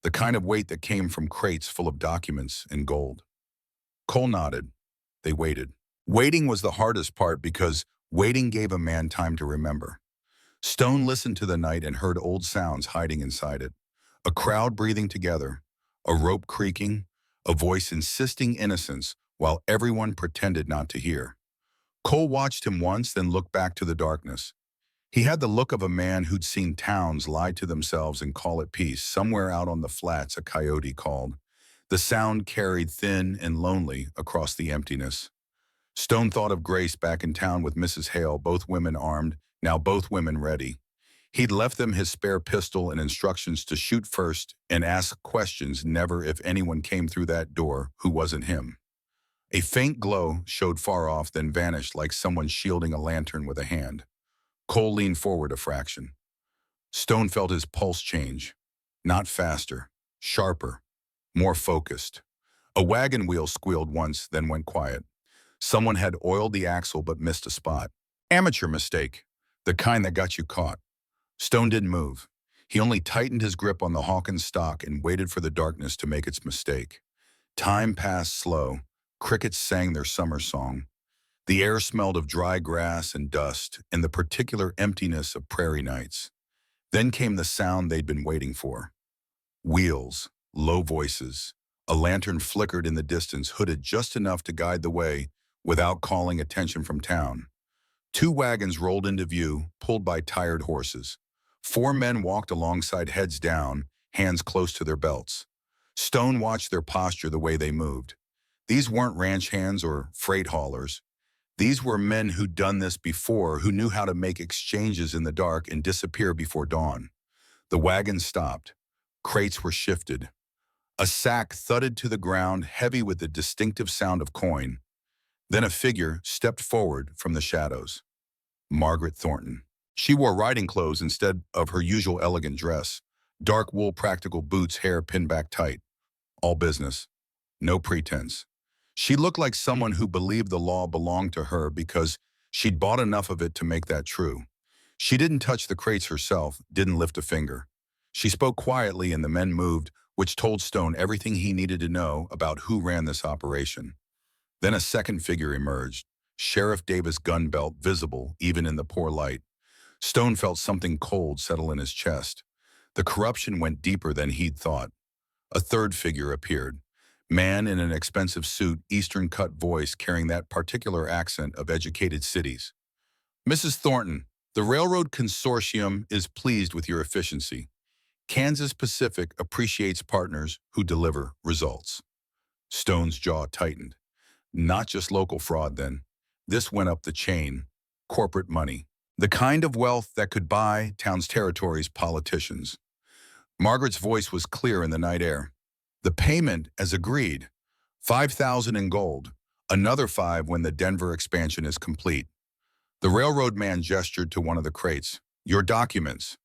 the kind of weight that came from crates full of documents and gold. Cole nodded. They waited. Waiting was the hardest part because waiting gave a man time to remember. Stone listened to the night and heard old sounds hiding inside it. A crowd breathing together, a rope creaking, a voice insisting innocence while everyone pretended not to hear. Cole watched him once, then looked back to the darkness. He had the look of a man who'd seen towns lie to themselves and call it peace. Somewhere out on the flats, a coyote called. The sound carried thin and lonely across the emptiness. Stone thought of Grace back in town with Mrs. Hale, both women armed, now both women ready. He'd left them his spare pistol and instructions to shoot first and ask questions, never if anyone came through that door who wasn't him. A faint glow showed far off, then vanished like someone shielding a lantern with a hand. Cole leaned forward a fraction. Stone felt his pulse change. Not faster, sharper, more focused. A wagon wheel squealed once, then went quiet. Someone had oiled the axle but missed a spot. Amateur mistake, the kind that got you caught. Stone didn't move. He only tightened his grip on the Hawkins stock and waited for the darkness to make its mistake. Time passed slow. Crickets sang their summer song. The air smelled of dry grass and dust and the particular emptiness of prairie nights. Then came the sound they'd been waiting for. Wheels, low voices. A lantern flickered in the distance, hooded just enough to guide the way without calling attention from town. 2 wagons rolled into view, pulled by tired horses. 4 men walked alongside, heads down, hands close to their belts. Stone watched their posture, the way they moved. These weren't ranch hands or freight haulers. These were men who'd done this before, who knew how to make exchanges in the dark and disappear before dawn. The wagon stopped. Crates were shifted. A sack thudded to the ground, heavy with the distinctive sound of coin. Then a figure stepped forward from the shadows. Margaret Thornton. She wore riding clothes instead of her usual elegant dress. Dark wool practical boots, hair pinned back tight. All business. No pretense. She looked like someone who believed the law belonged to her because she'd bought enough of it to make that true. She didn't touch the crates herself, didn't lift a finger. She spoke quietly and the men moved, which told Stone everything he needed to know about who ran this operation. Then a second figure emerged, Sheriff Davis' gun belt visible even in the poor light. Stone felt something cold settle in his chest. The corruption went deeper than he'd thought. A third figure appeared. Man in an expensive suit, Eastern-cut voice carrying that particular accent of educated cities. Mrs. Thornton, the Railroad Consortium is pleased with your efficiency. Kansas Pacific appreciates partners who deliver results. Stone's jaw tightened. Not just local fraud, then. This went up the chain. Corporate money. The kind of wealth that could buy towns, territories, politicians. Margaret's voice was clear in the night air. The payment, as agreed, $5,000 in gold, another $5,000 when the Denver expansion is complete. The railroad man gestured to one of the crates. Your documents,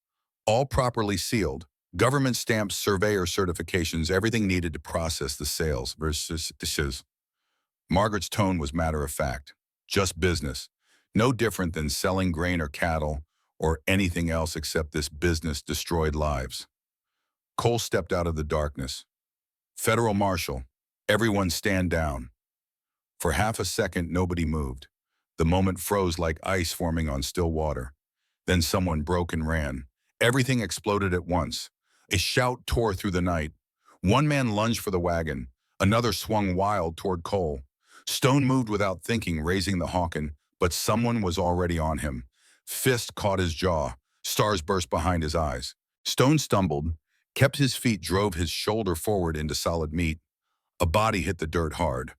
all properly sealed, government stamps, surveyor certifications, everything needed to process the sales versus dishes. Margaret's tone was matter of fact. Just business. No different than selling grain or cattle or anything else except this business destroyed lives. Cole stepped out of the darkness. Federal Marshal, everyone stand down. For half a second, nobody moved. The moment froze like ice forming on still water. Then someone broke and ran. Everything exploded at once. A shout tore through the night. One man lunged for the wagon. Another swung wild toward Cole. Stone moved without thinking, raising the Hawken, but someone was already on him. Fist caught his jaw. Stars burst behind his eyes. Stone stumbled, kept his feet, drove his shoulder forward into solid meat. A body hit the dirt hard.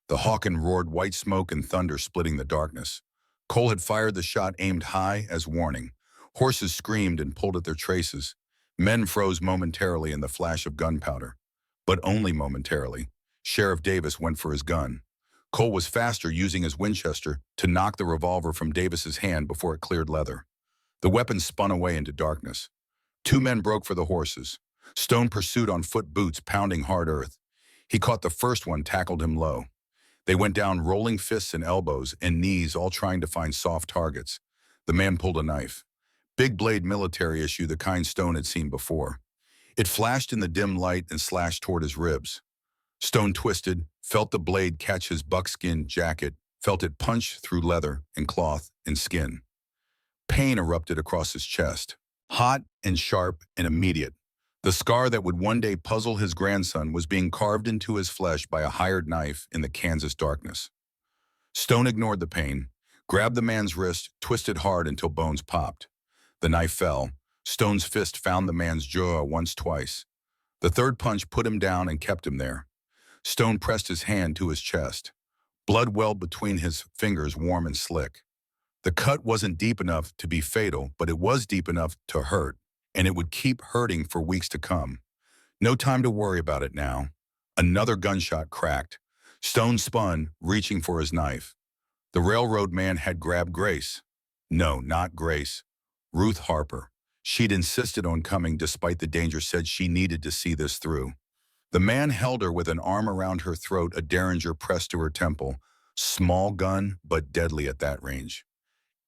The Hawken roared, white smoke and thunder splitting the darkness. Cole had fired the shot aimed high as warning. Horses screamed and pulled at their traces. Men froze momentarily in the flash of gunpowder. But only momentarily. Sheriff Davis went for his gun. Cole was faster, using his Winchester to knock the revolver from Davis's hand before it cleared leather. The weapon spun away into darkness. Two men broke for the horses. Stone pursued on foot, boots pounding hard earth. He caught the first one, tackled him low. They went down, rolling fists and elbows and knees, all trying to find soft targets. The man pulled a knife. Big blade, military issue, the kind Stone had seen before. It flashed in the dim light and slashed toward his ribs. Stone twisted, felt the blade catch his buckskin jacket, felt it punch through leather and cloth and skin. Pain erupted across his chest, hot and sharp and immediate. The scar that would one day puzzle his grandson was being carved into his flesh by a hired knife in the Kansas darkness. Stone ignored the pain, grabbed the man's wrist, twisted hard until bones popped. The knife fell. Stone's fist found the man's jaw once, twice. The third punch put him down and kept him there. Stone pressed his hand to his chest. Blood welled between his fingers, warm and slick. The cut wasn't deep enough to be fatal, but it was deep enough to hurt, and it would keep hurting for weeks to come. No time to worry about it now. Another gunshot cracked. Stone spun, reaching for his knife. The railroad man had grabbed Grace. No, not Grace. Ruth Harper. She'd insisted on coming despite the danger, said she needed to see this through. The man held her with an arm around her throat, a derringer pressed to her temple. Small gun, but deadly at that range.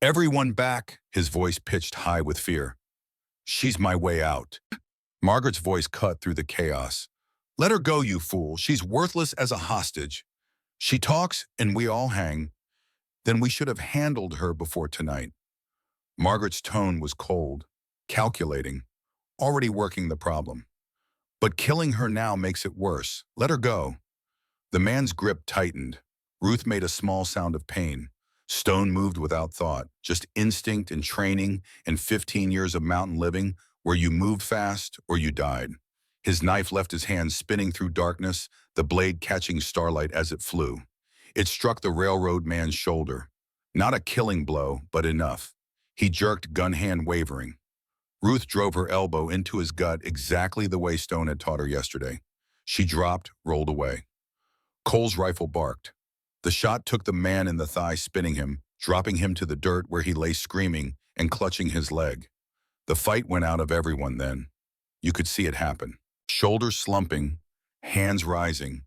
Everyone back, his voice pitched high with fear. She's my way out. Margaret's voice cut through the chaos. Let her go, you fool. She's worthless as a hostage. She talks and we all hang. Then we should have handled her before tonight. Margaret's tone was cold, calculating, already working the problem. But killing her now makes it worse. Let her go. The man's grip tightened. Ruth made a small sound of pain. Stone moved without thought, just instinct and training and 15 years of mountain living where you moved fast or you died. His knife left his hand, spinning through darkness, the blade catching starlight as it flew. It struck the railroad man's shoulder. Not a killing blow, but enough. He jerked, gun hand wavering. Ruth drove her elbow into his gut exactly the way Stone had taught her yesterday. She dropped, rolled away. Cole's rifle barked. The shot took the man in the thigh, spinning him, dropping him to the dirt where he lay screaming and clutching his leg. The fight went out of everyone then. You could see it happen. Shoulders slumping, hands rising.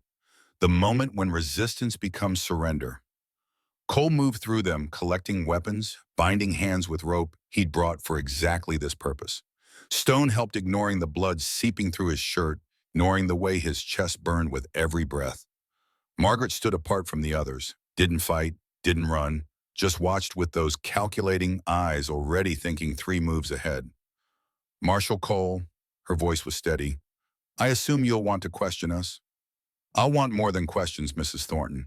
The moment when resistance becomes surrender. Cole moved through them, collecting weapons, binding hands with rope he'd brought for exactly this purpose. Stone helped, ignoring the blood seeping through his shirt, ignoring the way his chest burned with every breath. Margaret stood apart from the others, didn't fight, didn't run, just watched with those calculating eyes, already thinking 3 moves ahead. Marshal Cole, her voice was steady, I assume you'll want to question us? I'll want more than questions, Mrs. Thornton.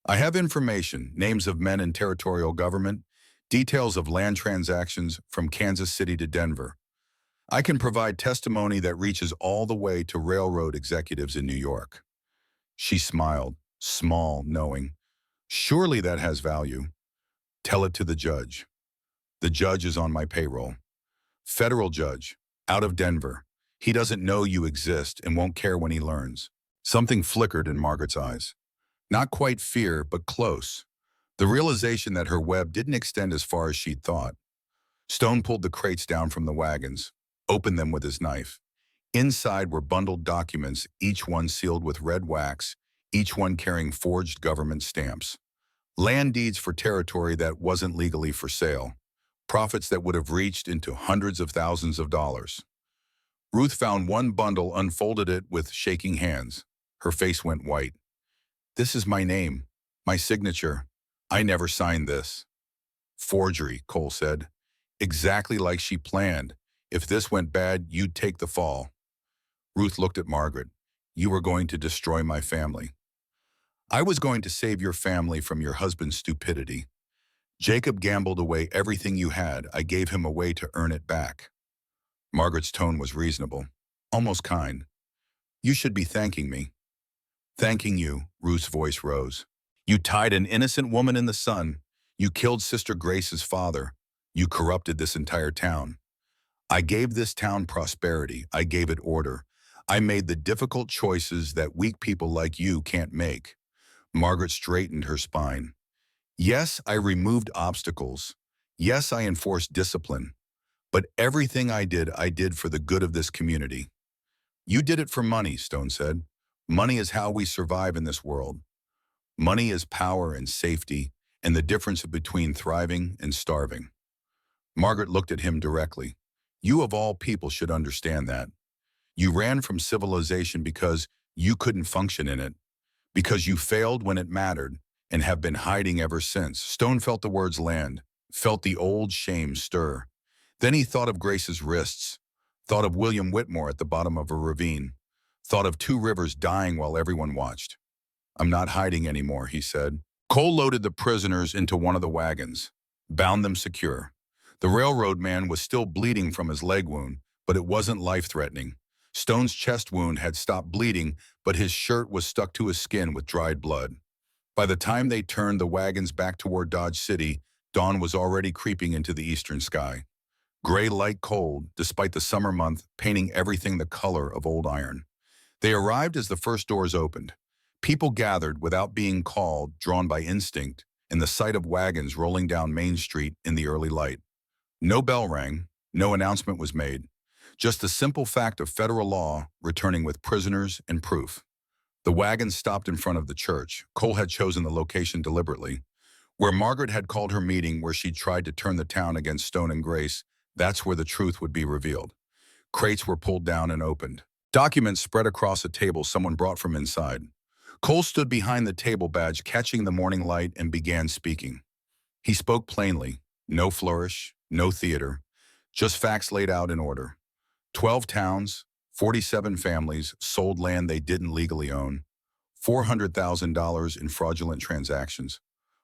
I have information, names of men in territorial government, details of land transactions from Kansas City to Denver. I can provide testimony that reaches all the way to railroad executives in New York. She smiled, small, knowing. Surely that has value. Tell it to the judge. The judge is on my payroll. Federal judge, out of Denver. He doesn't know you exist and won't care when he learns. Something flickered in Margaret's eyes. Not quite fear, but close. The realization that her web didn't extend as far as she'd thought. Stone pulled the crates down from the wagons, opened them with his knife. Inside were bundled documents, each one sealed with red wax, each one carrying forged government stamps. Land deeds for territory that wasn't legally for sale. Profits that would have reached into hundreds of thousands of dollars. Ruth found one bundle, unfolded it with shaking hands. Her face went white. "This is my name, my signature. I never signed this." "Forgery," Cole said. "Exactly like she planned. If this went bad, you'd take the fall." Ruth looked at Margaret. "You were going to destroy my family." "I was going to save your family from your husband's stupidity. Jacob gambled away everything you had. I gave him away to earn it back." Margaret's tone was reasonable, almost kind. "You should be thanking me." "Thanking you," Ruth's voice rose. "You tied an innocent woman in the sun. You killed Sister Grace's father. You corrupted this entire town. I gave this town prosperity. I gave it order. I made the difficult choices that weak people like you can't make." Margaret straightened her spine. "Yes, I removed obstacles. Yes, I enforced discipline. But everything I did for the good of this community." "You did it for money," Stone said. "Money is how we survive in this world. Money is power and safety, and the difference between thriving and starving." Margaret looked at him directly. "You of all people should understand that. You ran from civilization because you couldn't function in it, because you failed when it mattered, and have been hiding ever since." Stone felt the words land, felt the old shame stir. Then he thought of Grace's wrists, thought of William Whitmore at the bottom of a ravine, thought of two rivers dying while everyone watched. "I'm not hiding anymore," he said. Cole loaded the prisoners into one of the wagons, bound them secure. The railroad man was still bleeding from his leg wound, but it wasn't life-threatening. Stone's chest wound had stopped bleeding, but his shirt was stuck to his skin with dried blood. By the time they turned the wagons back toward Dodge City, dawn was already creeping into the eastern sky. Gray light cold, despite the summer month painting everything the color of old iron. They arrived as the first doors opened. People gathered without being called, drawn by instinct, in the sight of wagons rolling down Main Street in the early light. No bell rang, no announcement was made. Just the simple fact of federal law returning with prisoners and proof. The wagons stopped in front of the church. Cole had chosen the location deliberately. Where Margaret had called her meeting, where she tried to turn the town against Stone and Grace, that's where the truth would be revealed. Crates were pulled down and opened. Documents spread across a table someone brought from inside. Cole stood behind the table badge, catching the morning light, and began speaking. He spoke plainly. No flourish, no theater, just facts laid out in order. 12 towns, 47 families sold land they didn't legally own. $400,000 in fraudulent transactions.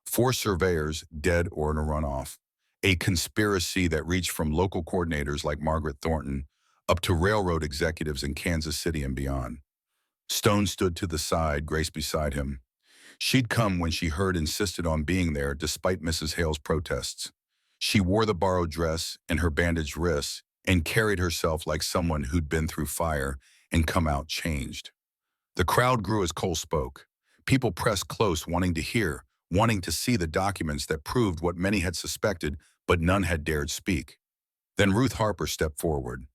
4 surveyors dead or in a runoff. A conspiracy that reached from local coordinators like Margaret Thornton up to railroad executives in Kansas City and beyond. Stone stood to the side, Grace beside him. She'd come when she heard insisted on being there despite Mrs. Hale's protests. She wore the borrowed dress and her bandaged wrists and carried herself like someone who'd been through fire and come out changed. The crowd grew as Cole spoke. People pressed close, wanting to hear, wanting to see the documents that proved what many had suspected, but none had dared speak. Then Ruth Harper stepped forward.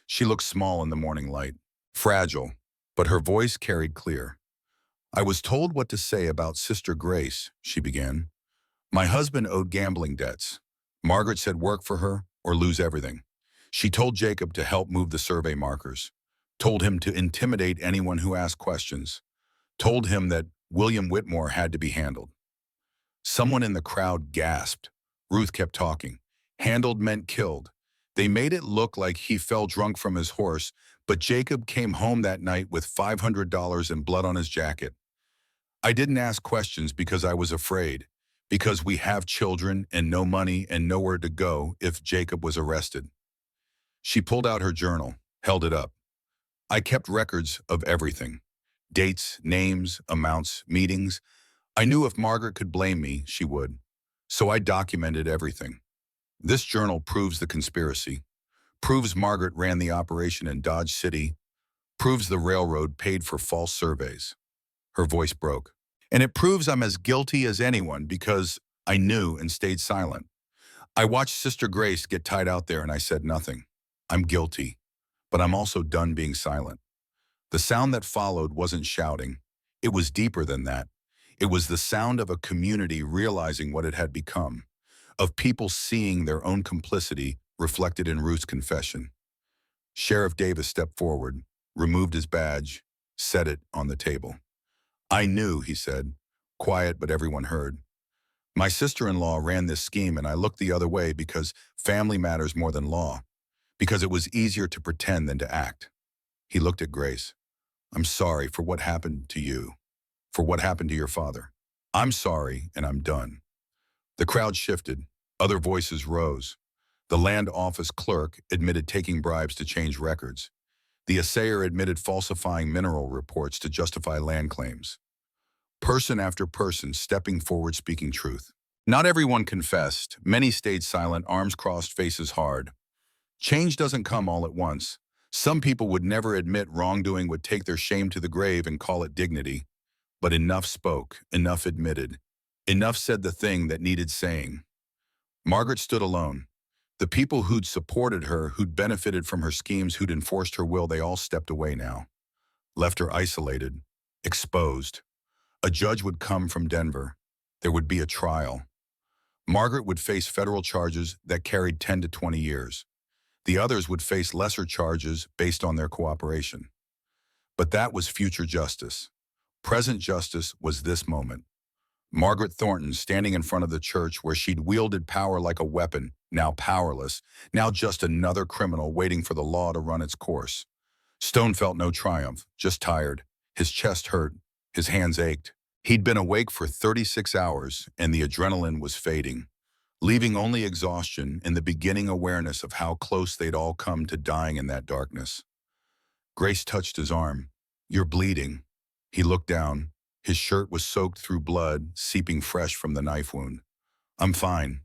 She looked small in the morning light, fragile, but her voice carried clear. "I was told what to say about Sister Grace," she began. "My husband owed gambling debts. Margaret said work for her or lose everything. She told Jacob to help move the survey markers, told him to intimidate anyone who asked questions, told him that William Whitmore had to be handled." Someone in the crowd gasped. Ruth kept talking. "Handled meant killed. They made it look like he fell drunk from his horse, but Jacob came home that night with $500 in blood on his jacket. I didn't ask questions because I was afraid, because we have children and no money and nowhere to go if Jacob was arrested." She pulled out her journal, held it up. "I kept records of everything. Dates, names, amounts, meetings. I knew if Margaret could blame me, she would. So I documented everything. This journal proves the conspiracy, proves Margaret ran the operation in Dodge City, proves the railroad paid for false surveys." Her voice broke. "And it proves I'm as guilty as anyone because I knew and stayed silent. I watched Sister Grace get tied out there and I said nothing. I'm guilty, but I'm also done being silent. The sound that followed wasn't shouting. It was deeper than that. It was the sound of a community realizing what it had become, of people seeing their own complicity reflected in Ruth's confession. Sheriff Davis stepped forward, removed his badge, set it on the table. I knew, he said, quiet but everyone heard. My sister-in-law ran this scheme and I looked the other way because family matters more than law, because it was easier to pretend than to act. He looked at Grace. I'm sorry for what happened to you, for what happened to your father. I'm sorry and I'm done. The crowd shifted. Other voices rose. The land office clerk admitted taking bribes to change records. The assayer admitted falsifying mineral reports to justify land claims. Person after person stepping forward speaking truth. Not everyone confessed. Many stayed silent, arms crossed, faces hard. Change doesn't come all at once. Some people would never admit wrongdoing, would take their shame to the grave and call it dignity. But enough spoke, enough admitted. Enough said the thing that needed saying. Margaret stood alone. The people who'd supported her, who'd benefited from her schemes, who'd enforced her will, they all stepped away now. Left her isolated, exposed. A judge would come from Denver. There would be a trial. Margaret would face federal charges that carried 10 to 20 years. The others would face lesser charges based on their cooperation. But that was future justice. Present justice was this moment. Margaret Thornton standing in front of the church where she'd wielded power like a weapon, now powerless, now just another criminal waiting for the law to run its course. Stone felt no triumph, just tired. His chest hurt, his hands ached. He'd been awake for 36 hours and the adrenaline was fading, leaving only exhaustion and the beginning awareness of how close they'd all come to dying in that darkness. Grace touched his arm. You're bleeding. He looked down. His shirt was soaked through blood, seeping fresh from the knife wound. I'm fine.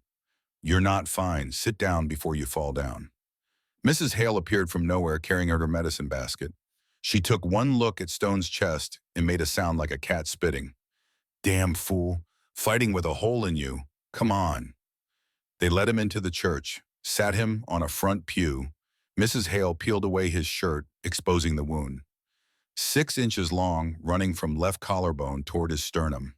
You're not fine. Sit down before you fall down. Mrs. Hale appeared from nowhere carrying her medicine basket. She took one look at Stone's chest and made a sound like a cat spitting. Damn fool, fighting with a hole in you. Come on. They led him into the church, sat him on a front pew. Mrs. Hale peeled away his shirt, exposing the wound. 6 inches long, running from left collarbone toward his sternum.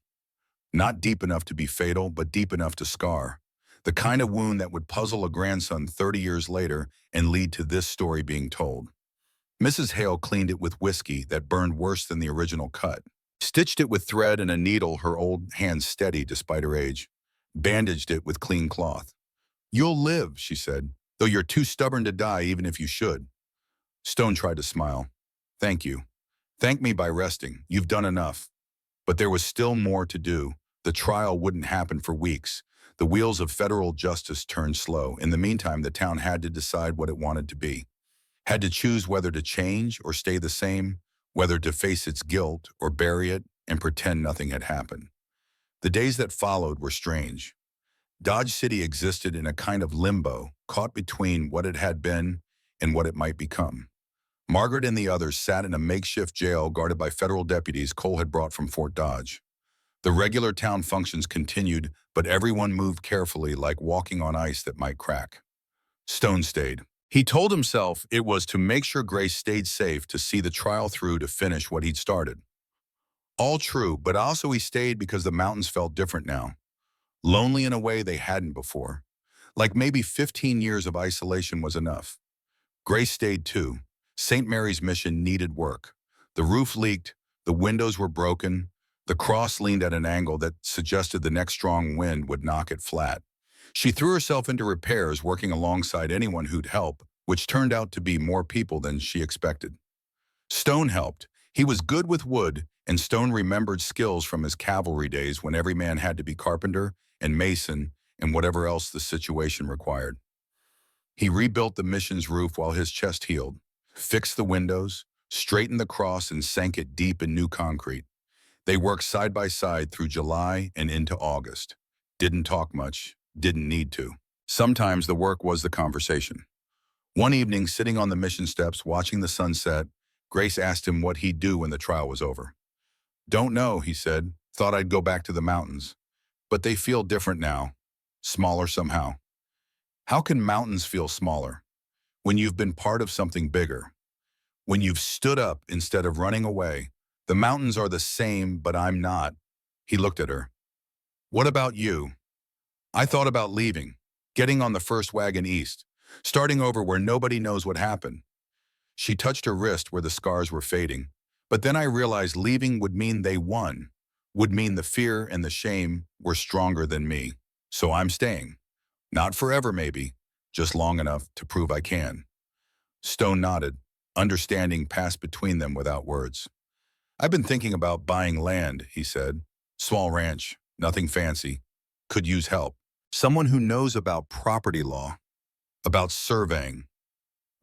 Not deep enough to be fatal, but deep enough to scar. The kind of wound that would puzzle a grandson 30 years later and lead to this story being told. Mrs. Hale cleaned it with whiskey that burned worse than the original cut. Stitched it with thread and a needle her old hands steady despite her age. Bandaged it with clean cloth. You'll live, she said, though you're too stubborn to die even if you should. Stone tried to smile. Thank you. Thank me by resting. You've done enough. But there was still more to do. The trial wouldn't happen for weeks. The wheels of federal justice turned slow. In the meantime, the town had to decide what it wanted to be. Had to choose whether to change or stay the same, whether to face its guilt or bury it and pretend nothing had happened. The days that followed were strange. Dodge City existed in a kind of limbo, caught between what it had been and what it might become. Margaret and the others sat in a makeshift jail guarded by federal deputies Cole had brought from Fort Dodge. The regular town functions continued, but everyone moved carefully like walking on ice that might crack. Stone stayed. He told himself it was to make sure Grace stayed safe, to see the trial through, to finish what he'd started. All true, but also he stayed because the mountains felt different now. Lonely in a way they hadn't before. Like maybe 15 years of isolation was enough. Grace stayed too. St. Mary's mission needed work. The roof leaked, the windows were broken, the cross leaned at an angle that suggested the next strong wind would knock it flat. She threw herself into repairs, working alongside anyone who'd help, which turned out to be more people than she expected. Stone helped. He was good with wood, and Stone remembered skills from his cavalry days when every man had to be carpenter and mason and whatever else the situation required. He rebuilt the mission's roof while his chest healed, fixed the windows, straightened the cross, and sank it deep in new concrete. They worked side by side through July and into August. Didn't talk much, didn't need to. Sometimes the work was the conversation. One evening, sitting on the mission steps watching the sunset, Grace asked him what he'd do when the trial was over. Don't know, he said. Thought I'd go back to the mountains. but they feel different now, smaller somehow. How can mountains feel smaller? When you've been part of something bigger, when you've stood up instead of running away. The mountains are the same, but I'm not. He looked at her. What about you? I thought about leaving, getting on the first wagon east, starting over where nobody knows what happened. She touched her wrist where the scars were fading. But then I realized leaving would mean they won, would mean the fear and the shame were stronger than me. So I'm staying. Not forever, maybe, just long enough to prove I can. Stone nodded. Understanding passed between them without words. I've been thinking about buying land, he said. Small ranch, nothing fancy. Could use help. Someone who knows about property law, about surveying,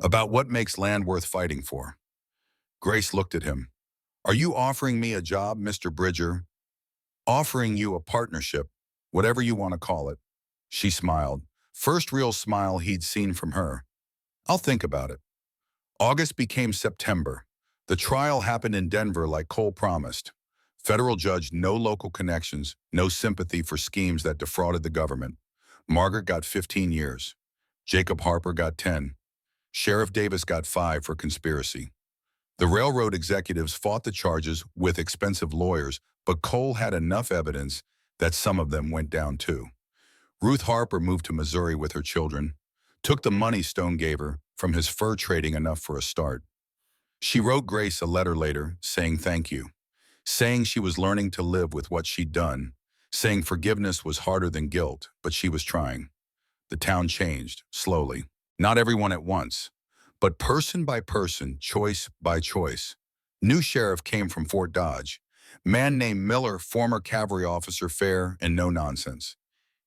about what makes land worth fighting for. Grace looked at him. Are you offering me a job, Mr. Bridger? Offering you a partnership, whatever you want to call it. She smiled. First real smile he'd seen from her. I'll think about it. August became September. The trial happened in Denver like Cole promised. Federal judge, no local connections, no sympathy for schemes that defrauded the government. Margaret got 15 years. Jacob Harper got 10. Sheriff Davis got 5 for conspiracy. The railroad executives fought the charges with expensive lawyers, but Cole had enough evidence that some of them went down too. Ruth Harper moved to Missouri with her children, took the money Stone gave her from his fur trading enough for a start. She wrote Grace a letter later saying thank you, saying she was learning to live with what she'd done, saying forgiveness was harder than guilt, but she was trying. The town changed, slowly. Not everyone at once, but person by person, choice by choice. New sheriff came from Fort Dodge. Man named Miller, former cavalry officer, fair and no nonsense.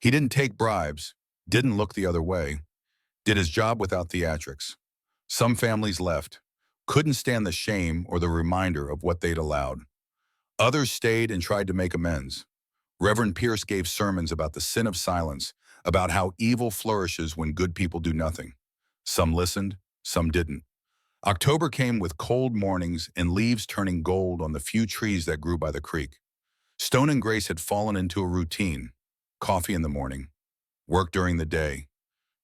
He didn't take bribes, didn't look the other way, did his job without theatrics. Some families left, couldn't stand the shame or the reminder of what they'd allowed. Others stayed and tried to make amends. Reverend Pierce gave sermons about the sin of silence, about how evil flourishes when good people do nothing. Some listened, some didn't. October came with cold mornings and leaves turning gold on the few trees that grew by the creek. Stone and Grace had fallen into a routine. Coffee in the morning, work during the day,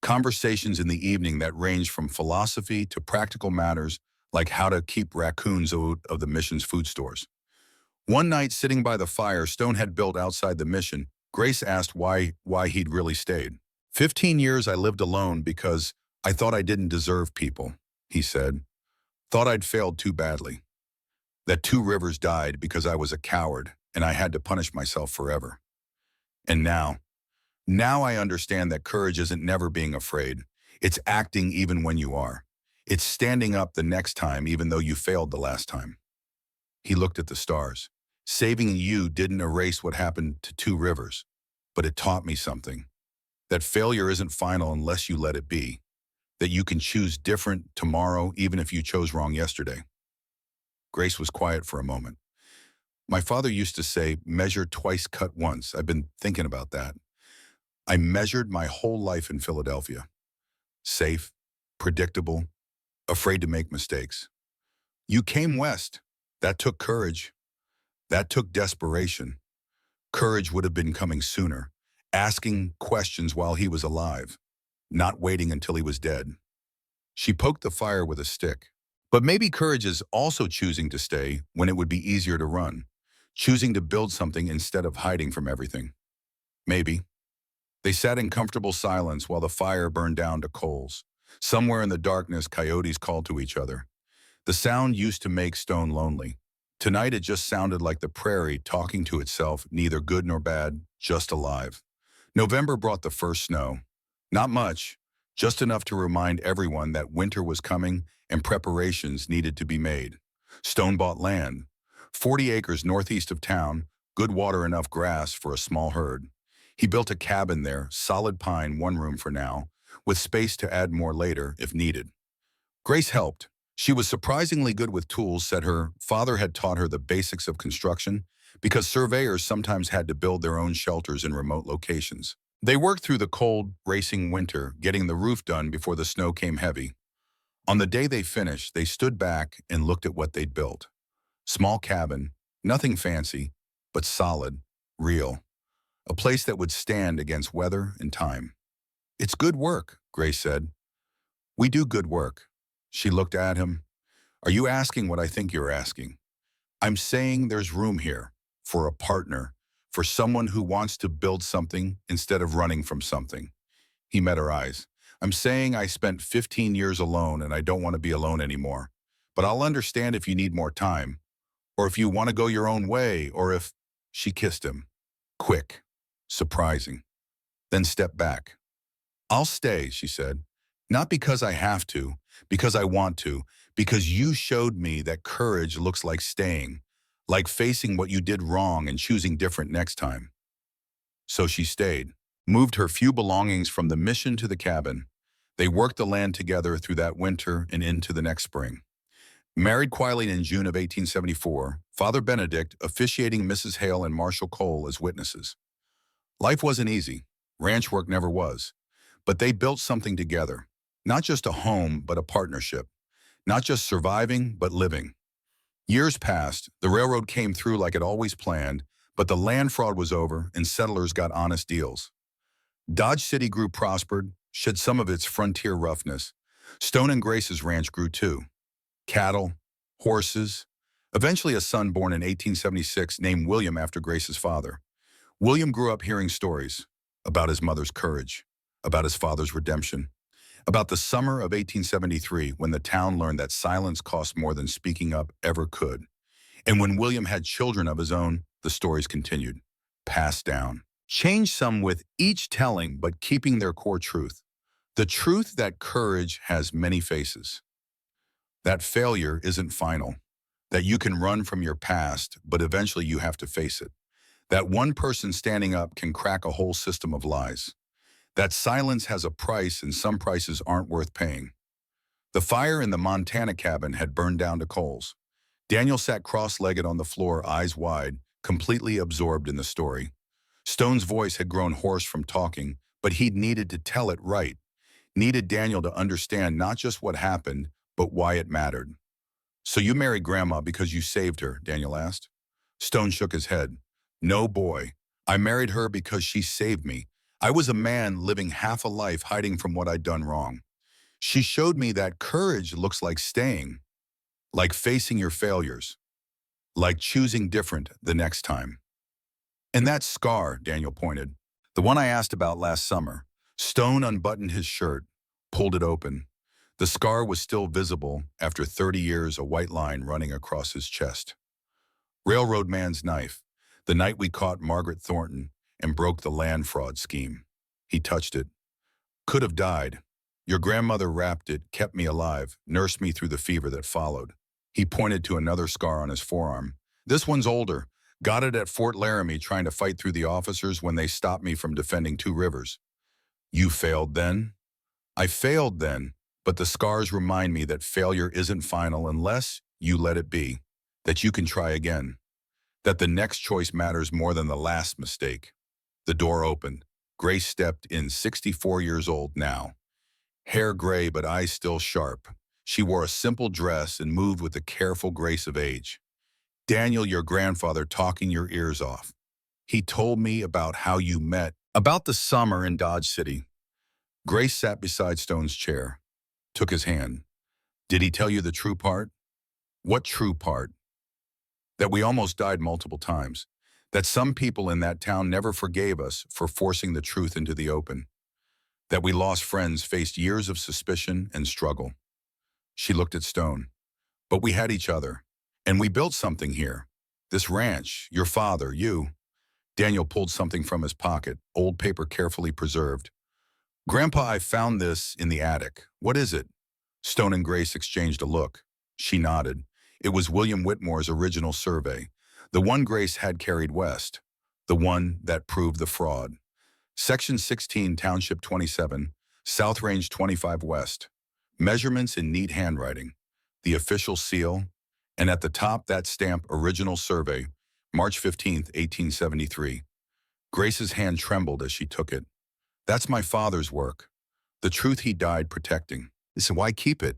conversations in the evening that ranged from philosophy to practical matters like how to keep raccoons out of the mission's food stores. One night, sitting by the fire Stone had built outside the mission, Grace asked why he'd really stayed. 15 years I lived alone because I thought I didn't deserve people, he said. Thought I'd failed too badly. That 2 rivers died because I was a coward and I had to punish myself forever. And now I understand that courage isn't never being afraid. It's acting even when you are. It's standing up the next time even though you failed the last time. He looked at the stars. Saving you didn't erase what happened to 2 rivers, but it taught me something. That failure isn't final unless you let it be. That you can choose different tomorrow even if you chose wrong yesterday. Grace was quiet for a moment. My father used to say, measure twice, cut once. I've been thinking about that. I measured my whole life in Philadelphia. Safe, predictable, afraid to make mistakes. You came west. That took courage. That took desperation. Courage would have been coming sooner, asking questions while he was alive, not waiting until he was dead. She poked the fire with a stick. But maybe courage is also choosing to stay when it would be easier to run, choosing to build something instead of hiding from everything. Maybe. They sat in comfortable silence while the fire burned down to coals. Somewhere in the darkness, coyotes called to each other. The sound used to make Stone lonely. Tonight it just sounded like the prairie talking to itself, neither good nor bad, just alive. November brought the first snow. Not much, just enough to remind everyone that winter was coming and preparations needed to be made. Stone bought land, 40 acres northeast of town, good water, enough grass for a small herd. He built a cabin there, solid pine, 1 room for now, with space to add more later if needed. Grace helped. She was surprisingly good with tools, said her father had taught her the basics of construction because surveyors sometimes had to build their own shelters in remote locations. They worked through the cold, racing winter, getting the roof done before the snow came heavy. On the day they finished, they stood back and looked at what they'd built. Small cabin, nothing fancy, but solid, real. a place that would stand against weather and time. It's good work, Grace said. We do good work. She looked at him. Are you asking what I think you're asking? I'm saying there's room here for a partner, for someone who wants to build something instead of running from something. He met her eyes. I'm saying I spent 15 years alone and I don't want to be alone anymore. But I'll understand if you need more time, or if you want to go your own way, or if... She kissed him. Quick. Surprising. Then stepped back. I'll stay, she said. Not because I have to, because I want to, because you showed me that courage looks like staying, like facing what you did wrong and choosing different next time. So she stayed, moved her few belongings from the mission to the cabin. They worked the land together through that winter and into the next spring. Married quietly in June of 1874, Father Benedict officiating Mrs. Hale and Marshall Cole as witnesses. Life wasn't easy. Ranch work never was. But they built something together. Not just a home, but a partnership. Not just surviving, but living. Years passed, the railroad came through like it always planned, but the land fraud was over and settlers got honest deals. Dodge City grew prospered, shed some of its frontier roughness. Stone and Grace's ranch grew too. Cattle, horses, eventually a son born in 1876 named William after Grace's father. William grew up hearing stories about his mother's courage, about his father's redemption, about the summer of 1873 when the town learned that silence cost more than speaking up ever could. And when William had children of his own, the stories continued, passed down. Changed some with each telling, but keeping their core truth. The truth that courage has many faces. That failure isn't final. That you can run from your past, but eventually you have to face it. That one person standing up can crack a whole system of lies. That silence has a price and some prices aren't worth paying. The fire in the Montana cabin had burned down to coals. Daniel sat cross-legged on the floor, eyes wide, completely absorbed in the story. Stone's voice had grown hoarse from talking, but he'd needed to tell it right. Needed Daniel to understand not just what happened, but why it mattered. So you married Grandma because you saved her, Daniel asked. Stone shook his head. No, boy. I married her because she saved me. I was a man living half a life hiding from what I'd done wrong. She showed me that courage looks like staying, like facing your failures, like choosing different the next time. And that scar, Daniel pointed, the one I asked about last summer. Stone unbuttoned his shirt, pulled it open. The scar was still visible after 30 years, a white line running across his chest. Railroad man's knife, the night we caught Margaret Thornton and broke the land fraud scheme. He touched it. Could have died. Your grandmother wrapped it, kept me alive, nursed me through the fever that followed. He pointed to another scar on his forearm. This one's older. Got it at Fort Laramie trying to fight through the officers when they stopped me from defending two rivers. You failed then? I failed then, but the scars remind me that failure isn't final unless you let it be, that you can try again, that the next choice matters more than the last mistake. The door opened. Grace stepped in, 64 years old now. Hair gray but eyes still sharp. She wore a simple dress and moved with the careful grace of age. Daniel, your grandfather, talking your ears off. He told me about how you met, about the summer in Dodge City. Grace sat beside Stone's chair, took his hand. Did he tell you the true part? What true part? That we almost died multiple times. That some people in that town never forgave us for forcing the truth into the open. That we lost friends, faced years of suspicion and struggle. She looked at Stone. But we had each other. And we built something here. This ranch, your father, you. Daniel pulled something from his pocket, old paper carefully preserved. Grandpa, I found this in the attic. What is it? Stone and Grace exchanged a look. She nodded. It was William Whitmore's original survey. The one Grace had carried west. The one that proved the fraud. Section 16, Township 27, South Range 25 West. Measurements in neat handwriting. The official seal. And at the top, that stamp, original survey, March 15th, 1873. Grace's hand trembled as she took it. That's my father's work. The truth he died protecting. Listen, why keep it?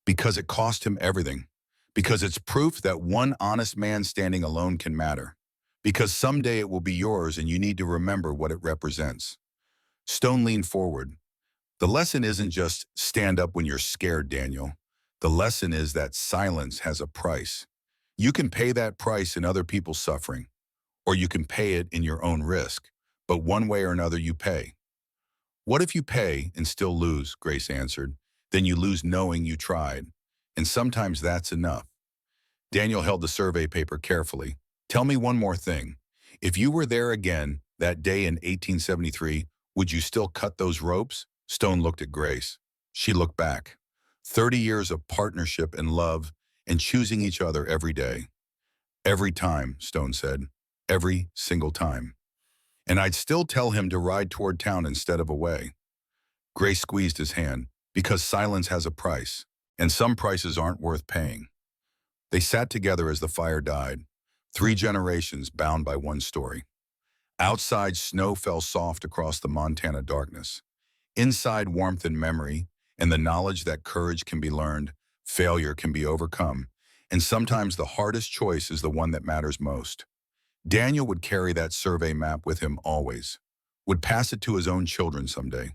Because it cost him everything. Because it's proof that one honest man standing alone can matter. because someday it will be yours and you need to remember what it represents. Stone leaned forward. The lesson isn't just stand up when you're scared, Daniel. The lesson is that silence has a price. You can pay that price in other people's suffering, or you can pay it in your own risk. But one way or another, you pay. What if you pay and still lose? Grace answered. Then you lose knowing you tried. And sometimes that's enough. Daniel held the survey paper carefully. Tell me one more thing. If you were there again that day in 1873, would you still cut those ropes? Stone looked at Grace. She looked back. 30 years of partnership and love and choosing each other every day. Every time, Stone said. Every single time. And I'd still tell him to ride toward town instead of away. Grace squeezed his hand, because silence has a price, and some prices aren't worth paying. They sat together as the fire died, 3 generations bound by one story. Outside, snow fell soft across the Montana darkness. Inside, warmth and memory, and the knowledge that courage can be learned, failure can be overcome, and sometimes the hardest choice is the one that matters most. Daniel would carry that survey map with him always, would pass it to his own children someday,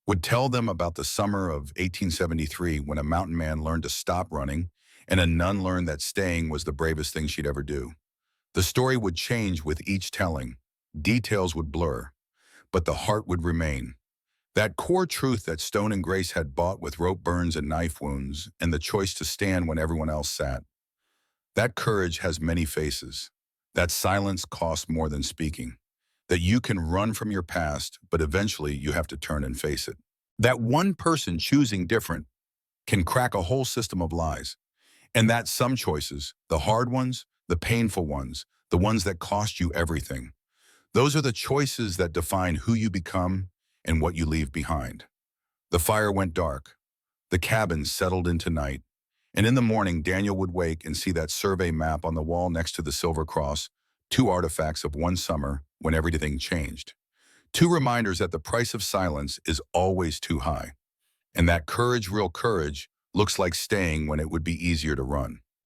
would tell them about the summer of 1873 when a mountain man learned to stop running and a nun learned that staying was the bravest thing she'd ever do. The story would change with each telling. Details would blur, but the heart would remain. That core truth that Stone and Grace had bought with rope burns and knife wounds and the choice to stand when everyone else sat. That courage has many faces. That silence costs more than speaking. That you can run from your past, but eventually you have to turn and face it. That one person choosing different can crack a whole system of lies. And that some choices, the hard ones, the painful ones, the ones that cost you everything, those are the choices that define who you become and what you leave behind. The fire went dark. The cabin settled into night. And in the morning, Daniel would wake and see that survey map on the wall next to the silver cross, 2 artifacts of one summer when everything changed. 2 reminders that the price of silence is always too high, and that courage, real courage, looks like staying when it would be easier to run.